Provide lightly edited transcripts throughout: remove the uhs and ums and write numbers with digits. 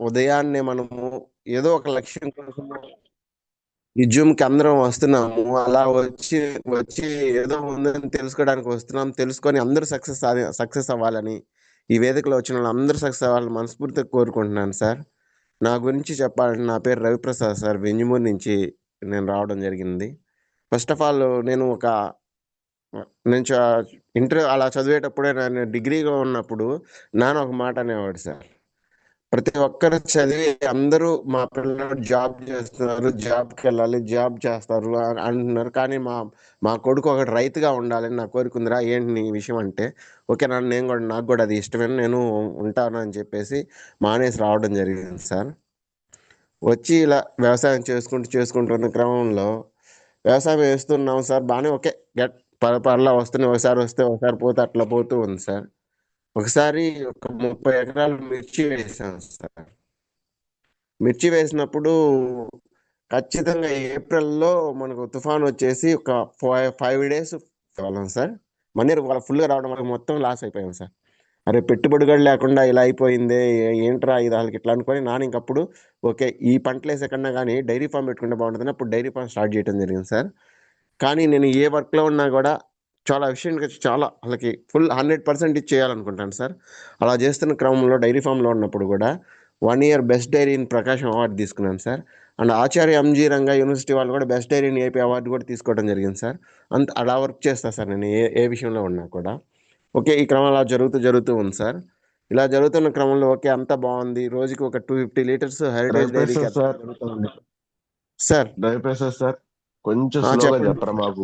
ఉదయాన్నే మనము ఏదో ఒక లక్ష్యం కోసం ఈ జూమ్కి అందరం వస్తున్నాము. అలా వచ్చి వచ్చి ఏదో ఉందని తెలుసుకోవడానికి వస్తున్నాం. తెలుసుకొని అందరూ సక్సెస్ అవ్వాలని, ఈ వేదికలో వచ్చిన వాళ్ళు అందరూ సక్సెస్ అవ్వాలని మనస్ఫూర్తిగా కోరుకుంటున్నాను సార్. నా గురించి చెప్పాలంటే నా పేరు రవిప్రసాద్ సార్. వెంజమూరు నుంచి నేను రావడం జరిగింది. ఫస్ట్ ఆఫ్ ఆల్ నేను ఇంటర్ అలా చదివేటప్పుడే, నేను డిగ్రీగా ఉన్నప్పుడు నాన్న ఒక మాట అనేవాడు సార్. ప్రతి ఒక్కరు చదివి అందరూ మా పిల్లలు జాబ్ చేస్తున్నారు, జాబ్కి వెళ్ళాలి, జాబ్ చేస్తారు అంటున్నారు. కానీ మా కొడుకు ఒకటి రైతుగా ఉండాలని నా కోరిక ఉందిరా. ఏంటి నీ విషయం అంటే, ఓకే నాన్న, నాకు కూడా అది ఇష్టమే, నేను ఉంటాను అని చెప్పేసి మానేసి రావడం జరిగింది సార్. వచ్చి ఇలా వ్యవసాయం చేసుకుంటున్న క్రమంలో వ్యవసాయం వేస్తున్నాం సార్. బాగానే ఓకే, గెట్ పర్లా వస్తున్నాయి. ఒకసారి వస్తే ఒకసారి పోతే అట్లా పోతూ ఉంది సార్. ఒకసారి ఒక 30 ఎకరాలు మిర్చి వేసాం సార్. మిర్చి వేసినప్పుడు ఖచ్చితంగా ఏప్రిల్లో మనకు తుఫాన్ వచ్చేసి ఒక 5 days వాళ్ళం సార్. మనీ వాళ్ళ ఫుల్గా రావడం వల్ల మొత్తం లాస్ అయిపోయాం సార్. అరే, పెట్టుబడి కూడా లేకుండా ఇలా అయిపోయిందే, ఏంట్రా ఇది వాళ్ళకి ఇట్లా అనుకొని నాన్న ఇంకప్పుడు ఓకే, ఈ పంటలు వేసే కన్నా కానీ డైరీ ఫామ్ పెట్టుకుంటే బాగుంటుందని అప్పుడు డైరీ ఫామ్ స్టార్ట్ చేయడం జరిగింది సార్. కానీ నేను ఏ వర్క్లో ఉన్నా కూడా చాలా ఎఫిషియెంట్గా, చాలా వాళ్ళకి ఫుల్ 100% ఇచ్చేయాలనుకుంటాను సార్. అలా చేస్తున్న క్రమంలో డైరీ ఫామ్లో ఉన్నప్పుడు కూడా 1 year best dairy in Prakasam award తీసుకున్నాను sir. And Acharya MG Ranga university వాళ్ళు కూడా best dairy in AP award కూడా తీసుకోవడం జరిగింది సార్. అలా వర్క్ చేస్తాను సార్ నేను ఏ విషయంలో ఉన్నా కూడా. ఓకే, ఈ క్రమం అలా జరుగుతూ ఉంది సార్. ఇలా జరుగుతున్న క్రమంలో ఓకే, అంతా బాగుంది. రోజుకి ఒక 250 లీటర్స్ హెరిటేజ్ డైరీకి రవిప్రసాద్ సార్, జరుగుతుంది సార్. రవిప్రసాద్ సార్, కొంచెం స్లోగా చెప్పండి చెప్పరా, మాకు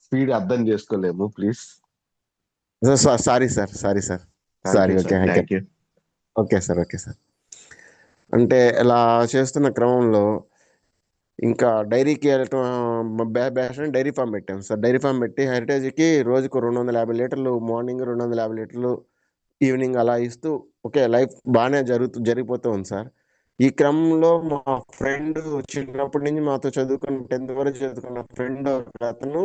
స్పీడ్ అర్థం చేసుకోలేము please. Sir. Sorry sir, sorry sir. Thank sorry, you okay sir, okay. Thank you. Okay sir, okay sir. అంటే ఇలా చేస్తున్న క్రమంలో ఇంకా డైరీకి వెళ్ళటం బ్యాష్ అని డైరీ ఫామ్ పెట్టాం సార్. డైరీ ఫామ్ పెట్టి హెరిటేజ్కి రోజుకు 250 లీటర్లు మార్నింగ్, 250 లీటర్లు ఈవినింగ్ అలా ఇస్తూ ఓకే, లైఫ్ బాగానే జరిగిపోతూ ఉంది సార్. ఈ క్రమంలో మా ఫ్రెండ్ చిన్నప్పటి నుంచి మాతో చదువుకున్న 10th వరకు చదువుకున్న ఫ్రెండ్ అతను,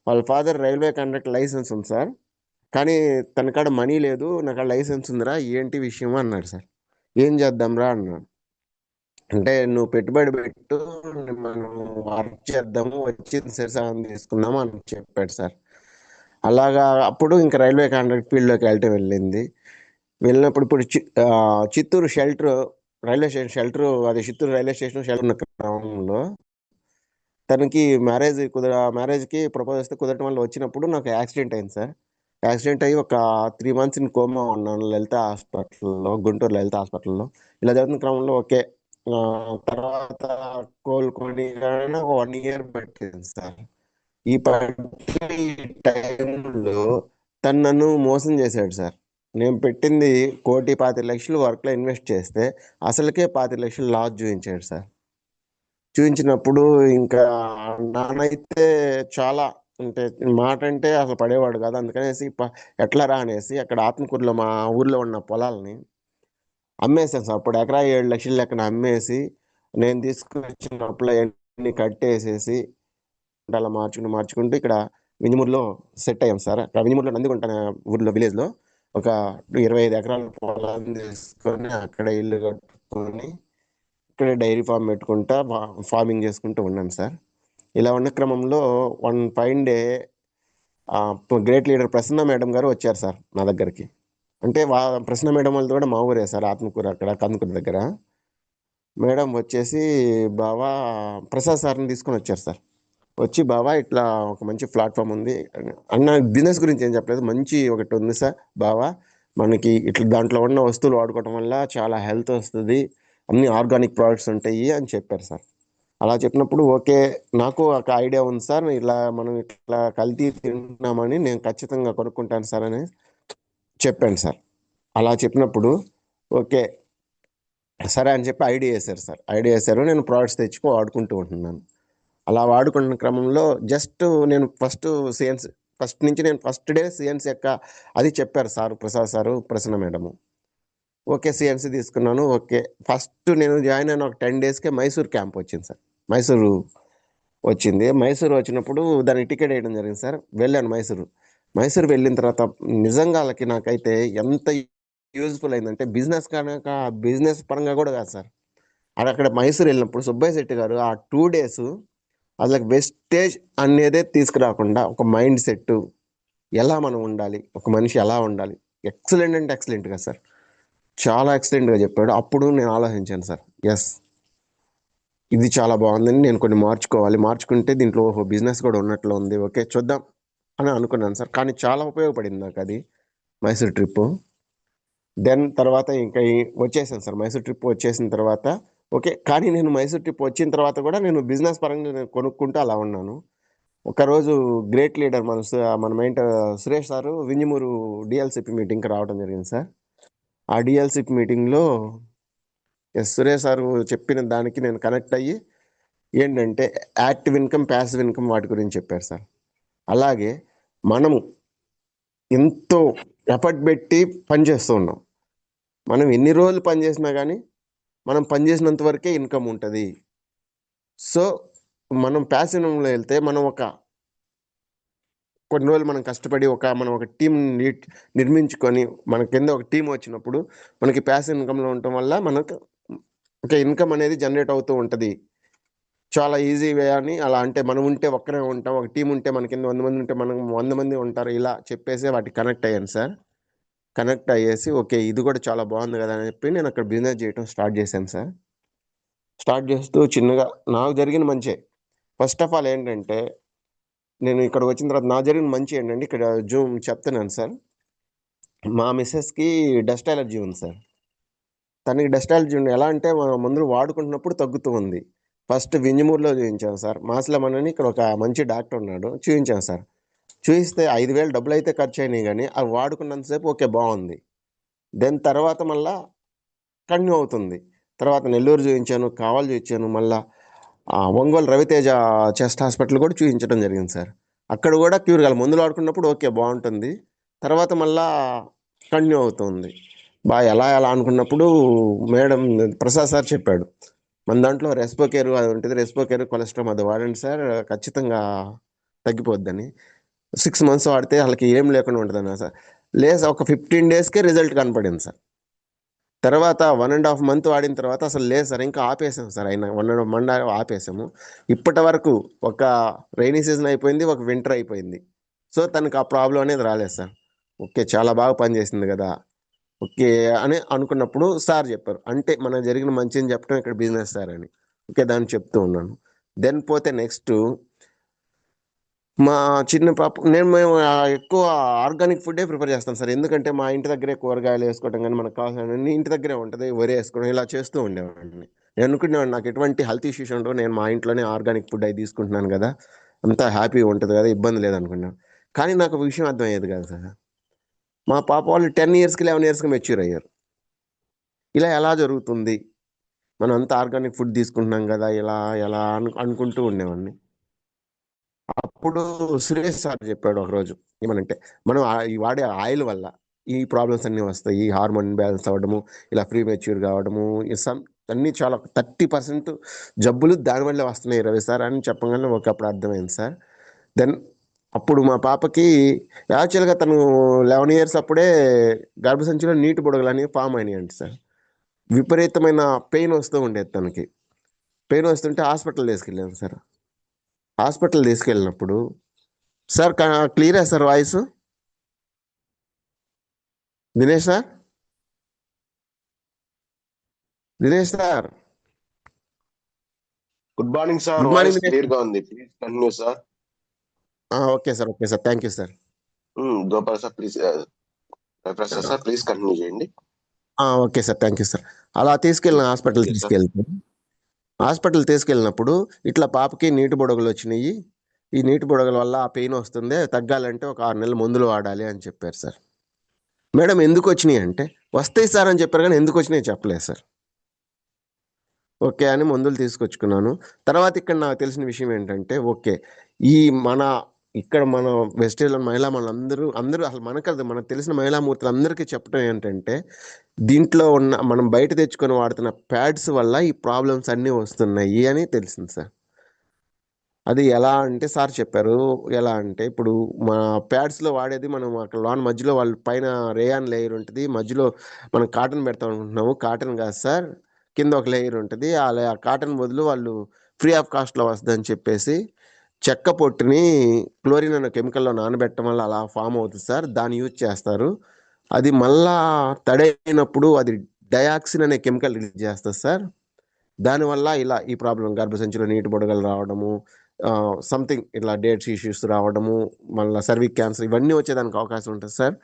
వాళ్ళ ఫాదర్ రైల్వే కండక్టర్ లైసెన్స్ ఉంది సార్. కానీ తన కాడ మనీ లేదు. నా కాడ లైసెన్స్ ఉందిరా, ఏంటి విషయం అన్నాడు సార్. ఏం చేద్దాంరా అన్నాడు. అంటే నువ్వు పెట్టుబడి పెట్టు, మనం వర్క్ చేద్దాము, వచ్చింది సరిసగం తీసుకుందాము అని చెప్పాడు సార్. అలాగా అప్పుడు ఇంకా రైల్వే కాంట్రాక్ట్ ఫీల్డ్లోకి వెళ్ళింది. వెళ్ళినప్పుడు Chittoor shelter, railway station shelter, అది చిత్తూరు రైల్వే స్టేషన్ షెల్టర్ ఉన్న క్రమంలో తనకి మ్యారేజ్కి ప్రపోజ్ చేస్తే కుదరటం వల్ల వచ్చినప్పుడు నాకు యాక్సిడెంట్ అయింది సార్. యాక్సిడెంట్ అయ్యి ఒక 3 months ఇన్ కోమా ఉన్నాను లలిత హాస్పిటల్లో, గుంటూరు లలిత హాస్పిటల్లో. ఇలా జరుగుతున్న క్రమంలో ఓకే, ఆ, తర్వాత కోలుకొని ఒక 1 year పట్టింది సార్. ఈ పట్టి టైంలో తను నన్ను మోసం చేశాడు సార్. నేను పెట్టింది 1,25,00,000 వర్క్లో ఇన్వెస్ట్ చేస్తే అసలుకే 25,00,000 లాస్ చూపించాడు సార్. చూపించినప్పుడు ఇంకా నాన్నైతే చాలా, అంటే మాట అంటే అసలు పడేవాడు కాదు. అందుకనేసి ఎట్లా రా అనేసి అక్కడ ఆత్మకూరులో మా ఊర్లో ఉన్న పొలాలని అమ్మేశాను సార్. అప్పుడు ఎకరా 7 లక్షల లెక్కన అమ్మేసి నేను తీసుకొచ్చిన అప్పులు అన్ని కట్టేసేసి అలా మార్చుకుంటూ ఇక్కడ వింజమూరులో సెట్ అయ్యాం సార్. అక్కడ వింజమూరులో నందిగుంట అనే ఊర్లో విలేజ్లో ఒక 25 ఎకరాల పొలాన్ని తీసుకొని అక్కడ ఇల్లు కట్టుకొని ఇక్కడే డైరీ ఫామ్ పెట్టుకుంటా ఫార్మింగ్ చేసుకుంటూ ఉన్నాను సార్. ఇలా ఉన్న క్రమంలో one fine day great leader Prasanna madam గారు వచ్చారు సార్ నా దగ్గరికి. అంటే ప్రసన్న మేడం వాళ్ళది కూడా మా ఊరే సార్, ఆత్మకూరు అక్కడ కందుకూరు దగ్గర. మేడం వచ్చేసి బావా ప్రసాద్ సార్ని తీసుకొని వచ్చారు సార్. వచ్చి బావా ఇట్లా ఒక మంచి ప్లాట్ఫామ్ ఉంది అన్న, బిజినెస్ గురించి ఏం చెప్పలేదు, మంచి ఒకటి ఉంది సార్ బావా, మనకి ఇట్లా దాంట్లో ఉన్న వస్తువులు వాడుకోవటం వల్ల చాలా హెల్త్ వస్తుంది, అన్ని ఆర్గానిక్ ప్రోడక్ట్స్ ఉంటాయి అని చెప్పారు సార్. అలా చెప్పినప్పుడు ఓకే, నాకు ఒక ఐడియా ఉంది సార్, ఇలా మనం ఇట్లా కల్తీ తింటున్నామని నేను ఖచ్చితంగా కొనుక్కుంటాను సార్ అని చెప్పాను సార్. అలా చెప్పినప్పుడు ఓకే సరే అని చెప్పి ఐడియా వేశారు సార్. ఐడియా వేశారు, నేను ప్రోడక్ట్స్ తెచ్చుకో వాడుకుంటూ ఉంటున్నాను. అలా వాడుకున్న క్రమంలో జస్ట్ నేను ఫస్ట్ నుంచి నేను ఫస్ట్ డే సిఎన్సీ యొక్క అది చెప్పారు sir, Prasad sir, Prasanna madam. Okay, CNC తీసుకున్నాను. ఓకే, ఫస్ట్ నేను జాయిన్ అయిన ఒక 10 daysకే మైసూర్ క్యాంప్ వచ్చింది సార్. మైసూరు మైసూరు వచ్చినప్పుడు దానికి టికెట్ వేయడం జరిగింది సార్. వెళ్ళాను మైసూరు. మైసూరు వెళ్ళిన తర్వాత నిజంగా వాళ్ళకి నాకైతే ఎంత యూజ్ఫుల్ అయిందంటే బిజినెస్ కనుక, బిజినెస్ పరంగా కూడా కాదు సార్. అక్కడ మైసూర్ వెళ్ళినప్పుడు సుబ్బయ్య శెట్టి గారు ఆ 2 days అసలు వెస్టేజ్ అనేదే తీసుకురాకుండా ఒక మైండ్ సెట్, ఎలా మనం ఉండాలి, ఒక మనిషి ఎలా ఉండాలి, ఎక్సలెంట్ అంటే ఎక్సలెంట్ కదా సార్. చాలా ఎక్సలెంట్గా చెప్పాడు. అప్పుడు నేను ఆలోచించాను సార్, ఎస్ ఇది చాలా బాగుందని నేను కొన్ని మార్చుకోవాలి, మార్చుకుంటే దీంట్లో ఓహో బిజినెస్ కూడా ఉన్నట్లు ఉంది, ఓకే చూద్దాం అని అనుకున్నాను సార్. కానీ చాలా ఉపయోగపడింది నాకు అది మైసూర్ ట్రిప్. దెన్ తర్వాత ఇంకా వచ్చేసాను సార్. మైసూర్ ట్రిప్ వచ్చేసిన తర్వాత ఓకే. కానీ నేను మైసూర్ ట్రిప్ వచ్చిన తర్వాత కూడా నేను బిజినెస్ పరంగా నేను కొనుక్కుంటూ అలా ఉన్నాను. ఒకరోజు గ్రేట్ లీడర్ మన మెయింట సురేష్ సారు వింజమూరు డిఎల్సిపి మీటింగ్కి రావడం జరిగింది సార్. ఆ డిఎల్సిపి మీటింగ్లో సురేష్ సారు చెప్పిన దానికి నేను కనెక్ట్ అయ్యి ఏంటంటే యాక్టివ్ ఇన్కమ్, ప్యాసివ్ ఇన్కమ్ వాటి గురించి చెప్పారు సార్. అలాగే మనము ఎంతో ఎఫర్ట్ పెట్టి పనిచేస్తూ ఉన్నాం. మనం ఎన్ని రోజులు పనిచేసినా కానీ మనం పనిచేసినంత వరకే ఇన్కమ్ ఉంటుంది. సో మనం ప్యాసివ్ ఇన్కంలో వెళ్తే మనం కొన్ని రోజులు మనం కష్టపడి మనం ఒక టీం నిర్మించుకొని మన కింద ఒక టీం వచ్చినప్పుడు మనకి ప్యాసివ్ ఇన్కంలో ఉండటం వల్ల మనకు ఒక ఇన్కమ్ అనేది జనరేట్ అవుతూ ఉంటుంది. చాలా ఈజీ వే అని అలా. అంటే మనం ఉంటే ఒక్కరే ఉంటాం, ఒక టీం ఉంటే మన కింద 100 మంది ఉంటే మనం 100 మంది ఉంటారు, ఇలా చెప్పేసి వాటికి కనెక్ట్ అయ్యాను సార్. కనెక్ట్ అయ్యేసి ఓకే ఇది కూడా చాలా బాగుంది కదా అని చెప్పి నేను అక్కడ బిజినెస్ చేయడం స్టార్ట్ చేశాను సార్. స్టార్ట్ చేస్తూ చిన్నగా నాకు జరిగిన మంచి ఫస్ట్ ఆఫ్ ఆల్ ఏంటంటే, నేను ఇక్కడ వచ్చిన తర్వాత నాకు జరిగిన మంచి ఏంటంటే, ఇక్కడ జూమ్ చెప్తున్నాను సార్. మా మిస్సెస్కి డస్ట్ అలర్జీ ఉంది సార్. తనకి డస్ట్ అలర్జీ ఉంది. ఎలా అంటే మందులు వాడుకుంటున్నప్పుడు తగ్గుతూ ఉంది. ఫస్ట్ వింజమూరులో చూపించాను సార్. మాస్లమన్ అని ఇక్కడ ఒక మంచి డాక్టర్ ఉన్నాడు, చూపించాను సార్. చూపిస్తే 5,000 డబ్బులు అయితే ఖర్చు అయినాయి, కానీ అవి వాడుకున్నంతసేపు ఓకే బాగుంది. దెన్ తర్వాత మళ్ళా కంటిన్యూ అవుతుంది. తర్వాత నెల్లూరు చూపించాను, కావాలి చూపించాను, మళ్ళా ఒంగోలు రవితేజ చెస్ట్ హాస్పిటల్ కూడా చూపించడం జరిగింది సార్. అక్కడ కూడా క్యూర్ కాదు, మందులు వాడుకున్నప్పుడు ఓకే బాగుంటుంది, తర్వాత మళ్ళా కంటిన్యూ అవుతుంది. ఎలా అనుకున్నప్పుడు మేడం ప్రసాద్ సార్ చెప్పాడు, మన దాంట్లో రెస్పోకేర్ అది ఉంటుంది, రెస్పోకేర్ కొలెస్ట్రాల్ అది వాడండి సార్ ఖచ్చితంగా తగ్గిపోద్దని. 6 months వాడితే వాళ్ళకి ఏం లేకుండా ఉంటుందన్న సార్. లేదు, ఒక 15 daysకే రిజల్ట్ కనపడింది సార్. తర్వాత 1.5 month వాడిన తర్వాత అసలు లేదు సార్, ఇంకా ఆపేసాం సార్. అయినా 1.5 month ఆపేసాము. ఇప్పటి వరకు ఒక రైనీ సీజన్ అయిపోయింది, ఒక వింటర్ అయిపోయింది. సో తనకు ఆ ప్రాబ్లం అనేది రాలేదు సార్. ఓకే చాలా బాగా పనిచేసింది కదా ఓకే అని అనుకున్నప్పుడు సార్ చెప్పారు, అంటే మనకు జరిగిన మంచిని చెప్పడం ఇక్కడ బిజినెస్ సార్ అని. ఓకే దాన్ని చెప్తూ ఉన్నాను. దెన్ పోతే నెక్స్ట్ మా చిన్న పాప మేము ఎక్కువ ఆర్గానిక్ ఫుడ్డే ప్రిపేర్ చేస్తాం సార్. ఎందుకంటే మా ఇంటి దగ్గరే కూరగాయలు వేసుకోవడం కానీ మనకు కావాల్సిన ఇంటి దగ్గరే ఉంటుంది, వరి వేసుకోవడం ఇలా చేస్తూ ఉండేవాడిని. నేను అనుకునేవాడిని నాకు ఎటువంటి హెల్త్ ఇష్యూస్ ఉండవు, నేను మా ఇంట్లోనే ఆర్గానిక్ ఫుడ్ అవి తీసుకుంటున్నాను కదా, అంతా హ్యాపీగా ఉంటుంది కదా, ఇబ్బంది లేదనుకున్నాను. కానీ నాకు ఒక విషయం అర్థమయ్యేది కాదు సార్. మా పాప వాళ్ళు 10 yearsకి 11 yearsకి మెచ్యూర్ అయ్యారు. ఇలా ఎలా జరుగుతుంది, మనం అంతా ఆర్గానిక్ ఫుడ్ తీసుకుంటున్నాం కదా, ఇలా ఎలా అనుకుంటూ ఉండేవాడిని. అప్పుడు సురేష్ సార్ చెప్పాడు ఒకరోజు, ఏమనంటే మనం ఈ వాడే ఆయిల్ వల్ల ఈ ప్రాబ్లమ్స్ అన్నీ వస్తాయి, ఈ హార్మోన్ బ్యాలెన్స్ అవ్వడము, ఇలా ప్రీ మెచ్యూర్ కావడము, అన్నీ చాలా 30% జబ్బులు దానివల్లే వస్తున్నాయి రవి సార్ అని చెప్పగానే ఒకప్పుడు అర్థమైంది సార్. దెన్ అప్పుడు మా పాపకి యాక్చువల్గా తను 11 years అప్పుడే గర్భసంచిలో నీటి బుడగలని ఫామ్ అయినాయంట సార్. విపరీతమైన పెయిన్ వస్తూ ఉండేది తనకి. పెయిన్ వస్తుంటే హాస్పిటల్ తీసుకెళ్ళాను సార్. హాస్పిటల్ తీసుకెళ్ళినప్పుడు సార్ క్లియరా sir voice? Dinesh sir, Dinesh sir, good morning sir, good morning voice Dinesh clear గా ఉంది, please continue sir. Okay sir, okay sir, thank you sir. Gopal sir please, Prasad sir please continue చేయండి. Okay sir, thank you sir. అలా okay sir. Hospital తీసుకెళ్ళినప్పుడు ఇట్లా పాపకి నీటి బుడగలు వచ్చినాయి, ఈ నీటి బుడగల వల్ల ఆ పెయిన్ వస్తుంది, తగ్గాలంటే ఒక 6 నెలలు మందులు వాడాలి అని చెప్పారు సార్. మేడం ఎందుకు వచ్చినాయి అంటే, వస్తాయి సార్ అని చెప్పారు కానీ ఎందుకు వచ్చినాయి చెప్పలేదు సార్. ఓకే అని మందులు తీసుకొచ్చుకున్నాను. తర్వాత ఇక్కడ నాకు తెలిసిన విషయం ఏంటంటే, ఓకే ఈ మన వెస్టేజ్లో మనందరూ అసలు మనకు తెలిసిన మహిళామూర్తులు అందరికీ చెప్పడం ఏంటంటే, దీంట్లో ఉన్న మనం బయట తెచ్చుకొని వాడుతున్న ప్యాడ్స్ వల్ల ఈ ప్రాబ్లమ్స్ అన్నీ వస్తున్నాయి అని తెలిసింది సార్. అది ఎలా అంటే సార్ చెప్పారు. ఎలా అంటే ఇప్పుడు మా ప్యాడ్స్‌లో వాడేది మనం అక్కడ లోన మధ్యలో వాళ్ళు పైన రేయాన్ లేయర్ ఉంటది. మధ్యలో మనం కాటన్ పెడతాం అనుకుంటున్నాము. కాటన్ కాదు సార్. కింద ఒక లేయర్ ఉంటది. ఆ కాటన్ బదులు వాళ్ళు ఫ్రీ ఆఫ్ కాస్ట్‌లో వస్తదని చెప్పేసి చెక్క పొట్టుని క్లోరిన్ అనే కెమికల్‌లో నానబెట్టడం వల్ల అలా ఫార్మ్ అవుతది సార్. దాన్ని యూజ్ చేస్తారు. అది మళ్ళా తడైనప్పుడు అది డయాక్సిన్ అనే కెమికల్ రిలీజ్ చేస్తది సార్. దానివల్ల ఇలా ఈ ప్రాబ్లం గర్భసంచిలో నీటి బుడగలు రావడము, సంథింగ్ ఇట్లా డేట్స్ ఇష్యూస్ రావడము, మళ్ళా సర్విక్ క్యాన్సర్ ఇవన్నీ వచ్చేదానికి అవకాశం ఉంటుంది సార్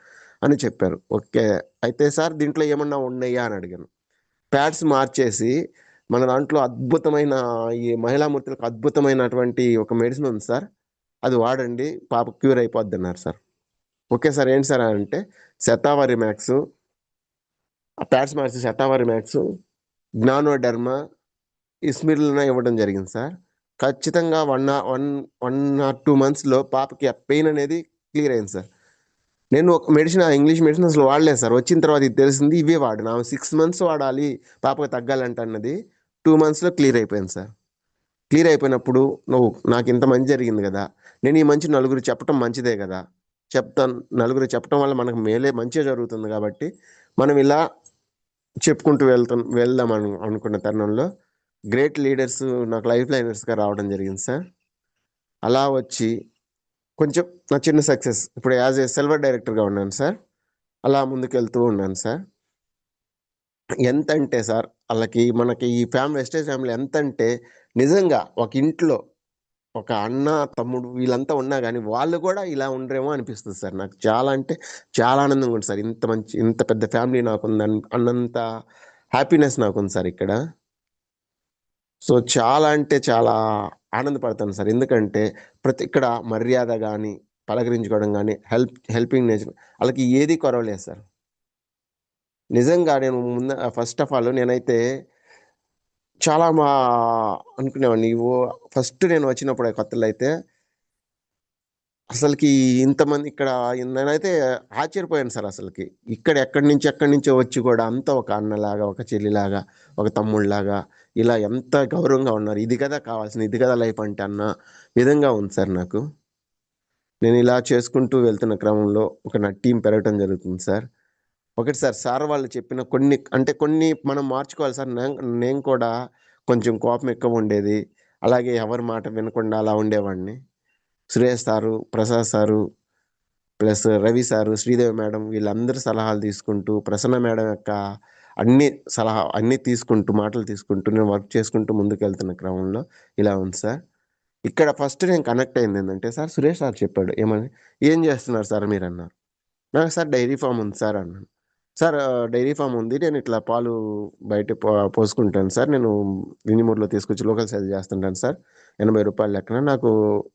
అని చెప్పారు. ఓకే. అయితే సార్ దీంట్లో ఏమన్నా ఉన్నాయా అని అడిగాను. ప్యాడ్స్ మార్చేసి మన దాంట్లో అద్భుతమైన ఈ మహిళా మూర్తులకు అద్భుతమైనటువంటి ఒక మెడిసిన్ ఉంది సార్. అది వాడండి పాప క్యూర్ అయిపోద్దన్నారు సార్. ఓకే సార్ ఏంటి సార్ అంటే శతావరి మ్యాక్స్, ఆ ప్యాడ్స్ మార్చి శతావరి మ్యాక్స్, జ్ఞానోడర్మా, ఇస్మిర్లినా ఇవ్వడం జరిగింది సార్. ఖచ్చితంగా 1 ఆర్ 2 మంత్స్‌లో పాపకి ఆ పెయిన్ అనేది క్లియర్ అయింది సార్. నేను ఒక మెడిసిన్ ఇంగ్లీష్ మెడిసిన్ అసలు వాడలేదు సార్. వచ్చిన తర్వాత ఇది తెలిసింది ఇవే వాడిన. ఆమె 6 మంత్స్ వాడాలి పాపకి తగ్గాలంటే అన్నది 2 మంత్స్‌లో క్లియర్ అయిపోయింది సార్. క్లియర్ అయిపోయినప్పుడు నువ్వు నాకు ఇంత మంచి జరిగింది కదా! నేను ఈ మంచి నలుగురికి చెప్పటం మంచిదే కదా! చెప్తాను నలుగురికి చెప్పటం వల్ల మనకు మేలే మంచే జరుగుతుంది కాబట్టి మనం ఇలా చెప్పుకుంటూ వెళ్దాం అనుకున్న తరుణంలో గ్రేట్ లీడర్స్ నాకు లైఫ్ లైనర్స్‌గా రావడం జరిగింది సార్. అలా వచ్చి కొంచెం నా చిన్న సక్సెస్ ఇప్పుడు యాజ్ ఏ సిల్వర్ డైరెక్టర్‌గా ఉన్నాను సార్. అలా ముందుకెళ్తూ ఉన్నాను సార్. ఎంతంటే సార్ ఆళ్ళకి మనకి ఈ వెస్టేజ్ ఫ్యామిలీ ఎంతంటే నిజంగా ఒక ఇంట్లో ఒక అన్న, తమ్ముడు వీళ్ళంతా ఉన్నా గానీ వాళ్ళు గూడా ఇలా ఉండరేమో అనిపిస్తది సార్ నాకు. చాలా అంటే చాలా ఆనందంగా ఉంది సార్. ఇంత పెద్ద ఫ్యామిలీ నాకుందని అన్నంత హ్యాపీనెస్ నాకుంది సార్ ఇక్కడ. సో, చాలా అంటే చాలా ఆనందపడతాను సార్. ఎందుకంటే ఇక్కడ మర్యాద గాని, పలకరించుకోవడం గాని, హెల్పింగ్ నేచర్ ఆళ్ళకి ఏది కొరవలేదు సార్. నిజంగా నేను ఫస్ట్ ఆఫ్ ఆల్ నేనైతే చాలా అనుకునేవాడిని. ఫస్ట్ నేను వచ్చినప్పుడు కొత్తలో అయితే అసలకి ఇంతమంది ఇక్కడ నేనైతే ఆశ్చర్యపోయాను సార్ అసలకి. ఇక్కడ ఎక్కడి నుంచో వచ్చి కూడా అంతా ఒక అన్నలాగా, ఒక చెల్లిలాగా, ఒక తమ్ముడిలాగా ఇలా ఎంత గౌరవంగా ఉన్నారు. ఇది కదా కావాల్సింది. ఇది కదా లైఫ్ అంటే అన్న విధంగా ఉంది సార్ నాకు. నేను ఇలా చేసుకుంటూ వెళ్తున్న క్రమంలో నా టీమ్ పెరగటం జరుగుతుంది సార్. ఒకటి సార్, సార్ వాళ్ళు చెప్పిన కొన్ని మనం మార్చుకోవాలి సార్. నేను కూడా కొంచెం కోపం ఎక్కువ ఉండేది. అలాగే ఎవరి మాట వినకుండా అలా ఉండేవాడిని. Suresh sir, Prasad sir plus Ravi sir, Sridevi madam వీళ్ళందరి సలహాలు తీసుకుంటూ, ప్రసన్న మేడం యొక్క అన్ని అన్నీ తీసుకుంటూ, మాటలు తీసుకుంటూ, నేను వర్క్ చేసుకుంటూ ముందుకెళ్తున్న క్రమంలో ఇలా ఉంది సార్. ఇక్కడ ఫస్ట్ నేను కనెక్ట్ అయిందేందంటే సార్, సురేష్ సార్ చెప్పాడు. ఏమని? "ఏం చేస్తున్నారు సార్ మీరన్నారు?" నాకు సార్ డైరీ ఫార్మ్ ఉంది సార్ అన్నాను. సార్ డైరీ ఫార్మ్ ఉంది. నేను ఇట్లా పాలు బయట పోసుకుంటాను సార్. నేను వినిమూరులో తీసుకొచ్చి లోకల్ సేల్ చేస్తుంటాను సార్. రూ. 80 లెక్కన నాకు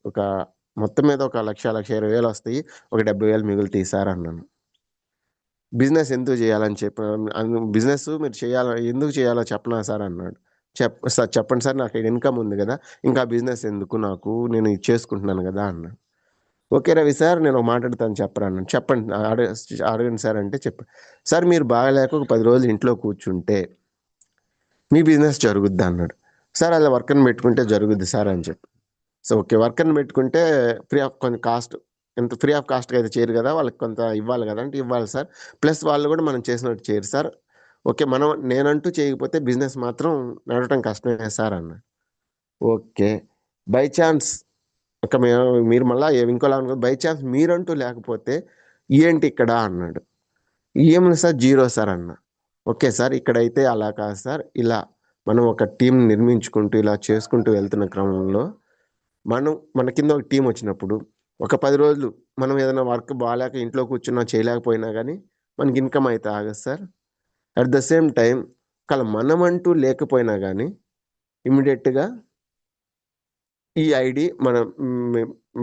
ఒక మొత్తం మీద ఒక 1,20,000 వస్తాయి. ఒక 70,000 మిగులుతాయి సార్ అన్నాను. బిజినెస్ ఎందుకు చేయాలని బిజినెస్ మీరు ఎందుకు చేయాలో చెప్పనా సార్ అన్నాడు. సార్ చెప్పండి సార్ నాకు ఇన్‌కమ్ ఉంది గదా! ఇంకా బిజినెస్ ఎందుకు నాకు నేను ఇది చేసుకుంటున్నాను గదా! అన్నాడు. ఓకే రవి సార్ నేను ఒక మాట్లాడతాను చెప్పరా అన్నాను. చెప్పండి అడగండి సార్ అంటే సార్ మీరు బాగాలేక ఒక 10 రోజులు ఇంట్లో కూర్చుంటే మీ బిజినెస్ జరుగుద్దా అన్నాడు. సార్ అలా వర్కర్‌ని పెట్టుకుంటే జరుగుద్ది సార్ అని చెప్పి. So, okay. వర్కర్‌ని పెట్టుకుంటే కొంచెం కాస్ట్ ఫ్రీ ఆఫ్ కాస్ట్‌గా అయితే చేయరు గదా! వాళ్ళకి కొంత ఇవ్వాలి గదా! అంటే ఇవ్వాలి సార్. ప్లస్ వాళ్ళు గూడా మనం చేసినట్టు చేయరు సార్. ఓకే. నేనంటూ చేయకపోతే బిజినెస్ మాత్రం నడవటం కష్టమే సార్ అన్నా. ఓకే. బై చాన్స్ ఇక మీరు మళ్ళా ఇంకోలా అనుకో బై చాన్స్ మీరంటూ లేకపోతే ఏంటి ఇక్కడ అన్నాడు. ఏముంది సార్ జీరో సార్ అన్నా. ఓకే సార్ ఇక్కడైతే అలా కాదు సార్. ఇలా మనం ఒక టీమ్ నిర్మించుకుంటూ ఇలా చేసుకుంటూ వెళ్తున్న క్రమంలో మన కింద ఒక టీమ్ వచ్చినప్పుడు ఒక 10 రోజులు మనం ఏదైనా వర్క్ బాలేక ఇంట్లో కూర్చున్నా చేయలేకపోయినా గానీ మనకి ఇన్‌కమ్ అయితే ఆగదు sir. At the same time మనమంటూ లేకపోయినా గానీ ఇమ్మీడియేట్‌గా ఈ ఐడీ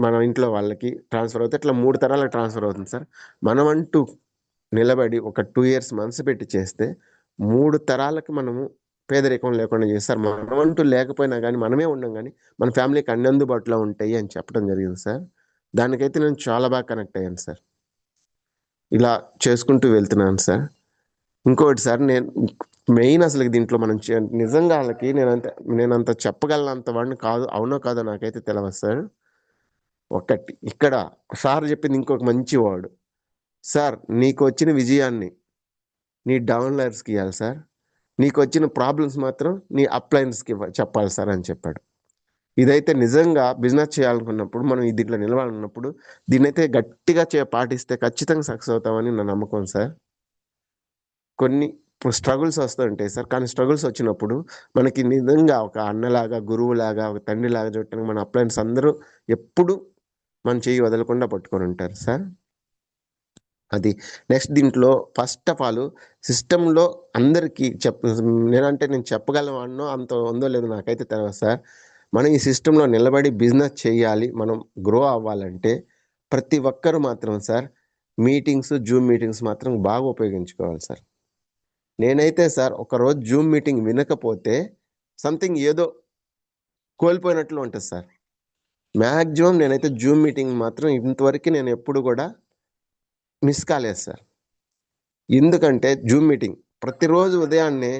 మన ఇంట్లో వాళ్ళకి ట్రాన్స్‌ఫర్ అవుతే ఇట్లా 3 తరాలకు ట్రాన్స్‌ఫర్ అవుతుంది సార్. మనమంటూ నిలబడి ఒక 2 ఇయర్స్ మనసు పెట్టి చేస్తే 3 తరాలకి మనము పేదరికం లేకుండా చేస్తారు. మనమంటూ లేకపోయినా గానీ, మనమే ఉండం గానీ, మన ఫ్యామిలీకి అన్ని అందుబాటులో ఉంటాయి అని చెప్పడం జరిగింది సార్. దానికైతే నేను చాలా బాగా కనెక్ట్ అయ్యాను సార్. ఇలా చేసుకుంటూ వెళ్తున్నాను సార్. ఇంకోటి సార్ మెయిన్ అసలు దీంట్లో మనం నిజంగా వాళ్ళకి నేనంత చెప్పగలనంత వాడిని కాదు, అవునో కాదో నాకైతే తెలియదు సార్. ఒకటి ఇక్కడ సార్ చెప్పింది ఇంకొక మంచి వాడు, సార్ నీకు వచ్చిన విజయాన్ని నీ డౌన్లైనర్స్కి ఇవ్వాలి సార్, నీకు వచ్చిన ప్రాబ్లమ్స్ మాత్రం నీ అప్లయన్స్కి చెప్పాలి సార్ అని చెప్పాడు. ఇదైతే నిజంగా బిజినెస్ చేయాలనుకున్నప్పుడు, మనం దీంట్లో నిలవాలన్నప్పుడు దీన్నైతే గట్టిగా పాటిస్తే ఖచ్చితంగా సక్సెస్ అవుతామని నా నమ్మకం సార్. కొన్ని స్ట్రగుల్స్ వస్తుంటాయి సార్, కానీ స్ట్రగుల్స్ వచ్చినప్పుడు మనకి నిజంగా ఒక అన్నలాగా, గురువులాగా, ఒక తండ్రిలాగా చూడటానికి మన అప్లయన్స్ అందరూ ఎప్పుడు మన చెయ్యి వదలకుండా పట్టుకొని ఉంటారు సార్. అది నెక్స్ట్ దీంట్లో ఫస్ట్ ఆఫ్ ఆల్ సిస్టంలో అందరికీ నేను చెప్పగలవాడినో అంత ఉందో లేదో నాకైతే తెలియదు సార్. మనం ఈ సిస్టంలో నిలబడి బిజినెస్ చేయాలి, మనం గ్రో అవ్వాలంటే ప్రతి ఒక్కరు మాత్రం సార్ జూమ్ మీటింగ్స్ మాత్రం బాగా ఉపయోగించుకోవాలి సార్. నేనైతే సార్ ఒకరోజు జూమ్ మీటింగ్ వినకపోతే సంథింగ్ ఏదో కోల్పోయినట్లు ఉంటుంది సార్. మ్యాక్సిమం నేనైతే జూమ్ మీటింగ్ మాత్రం ఇంతవరకు నేను ఎప్పుడు కూడా మిస్ కాలేదు సార్. ఎందుకంటే జూమ్ మీటింగ్ ప్రతిరోజు ఉదయాన్నే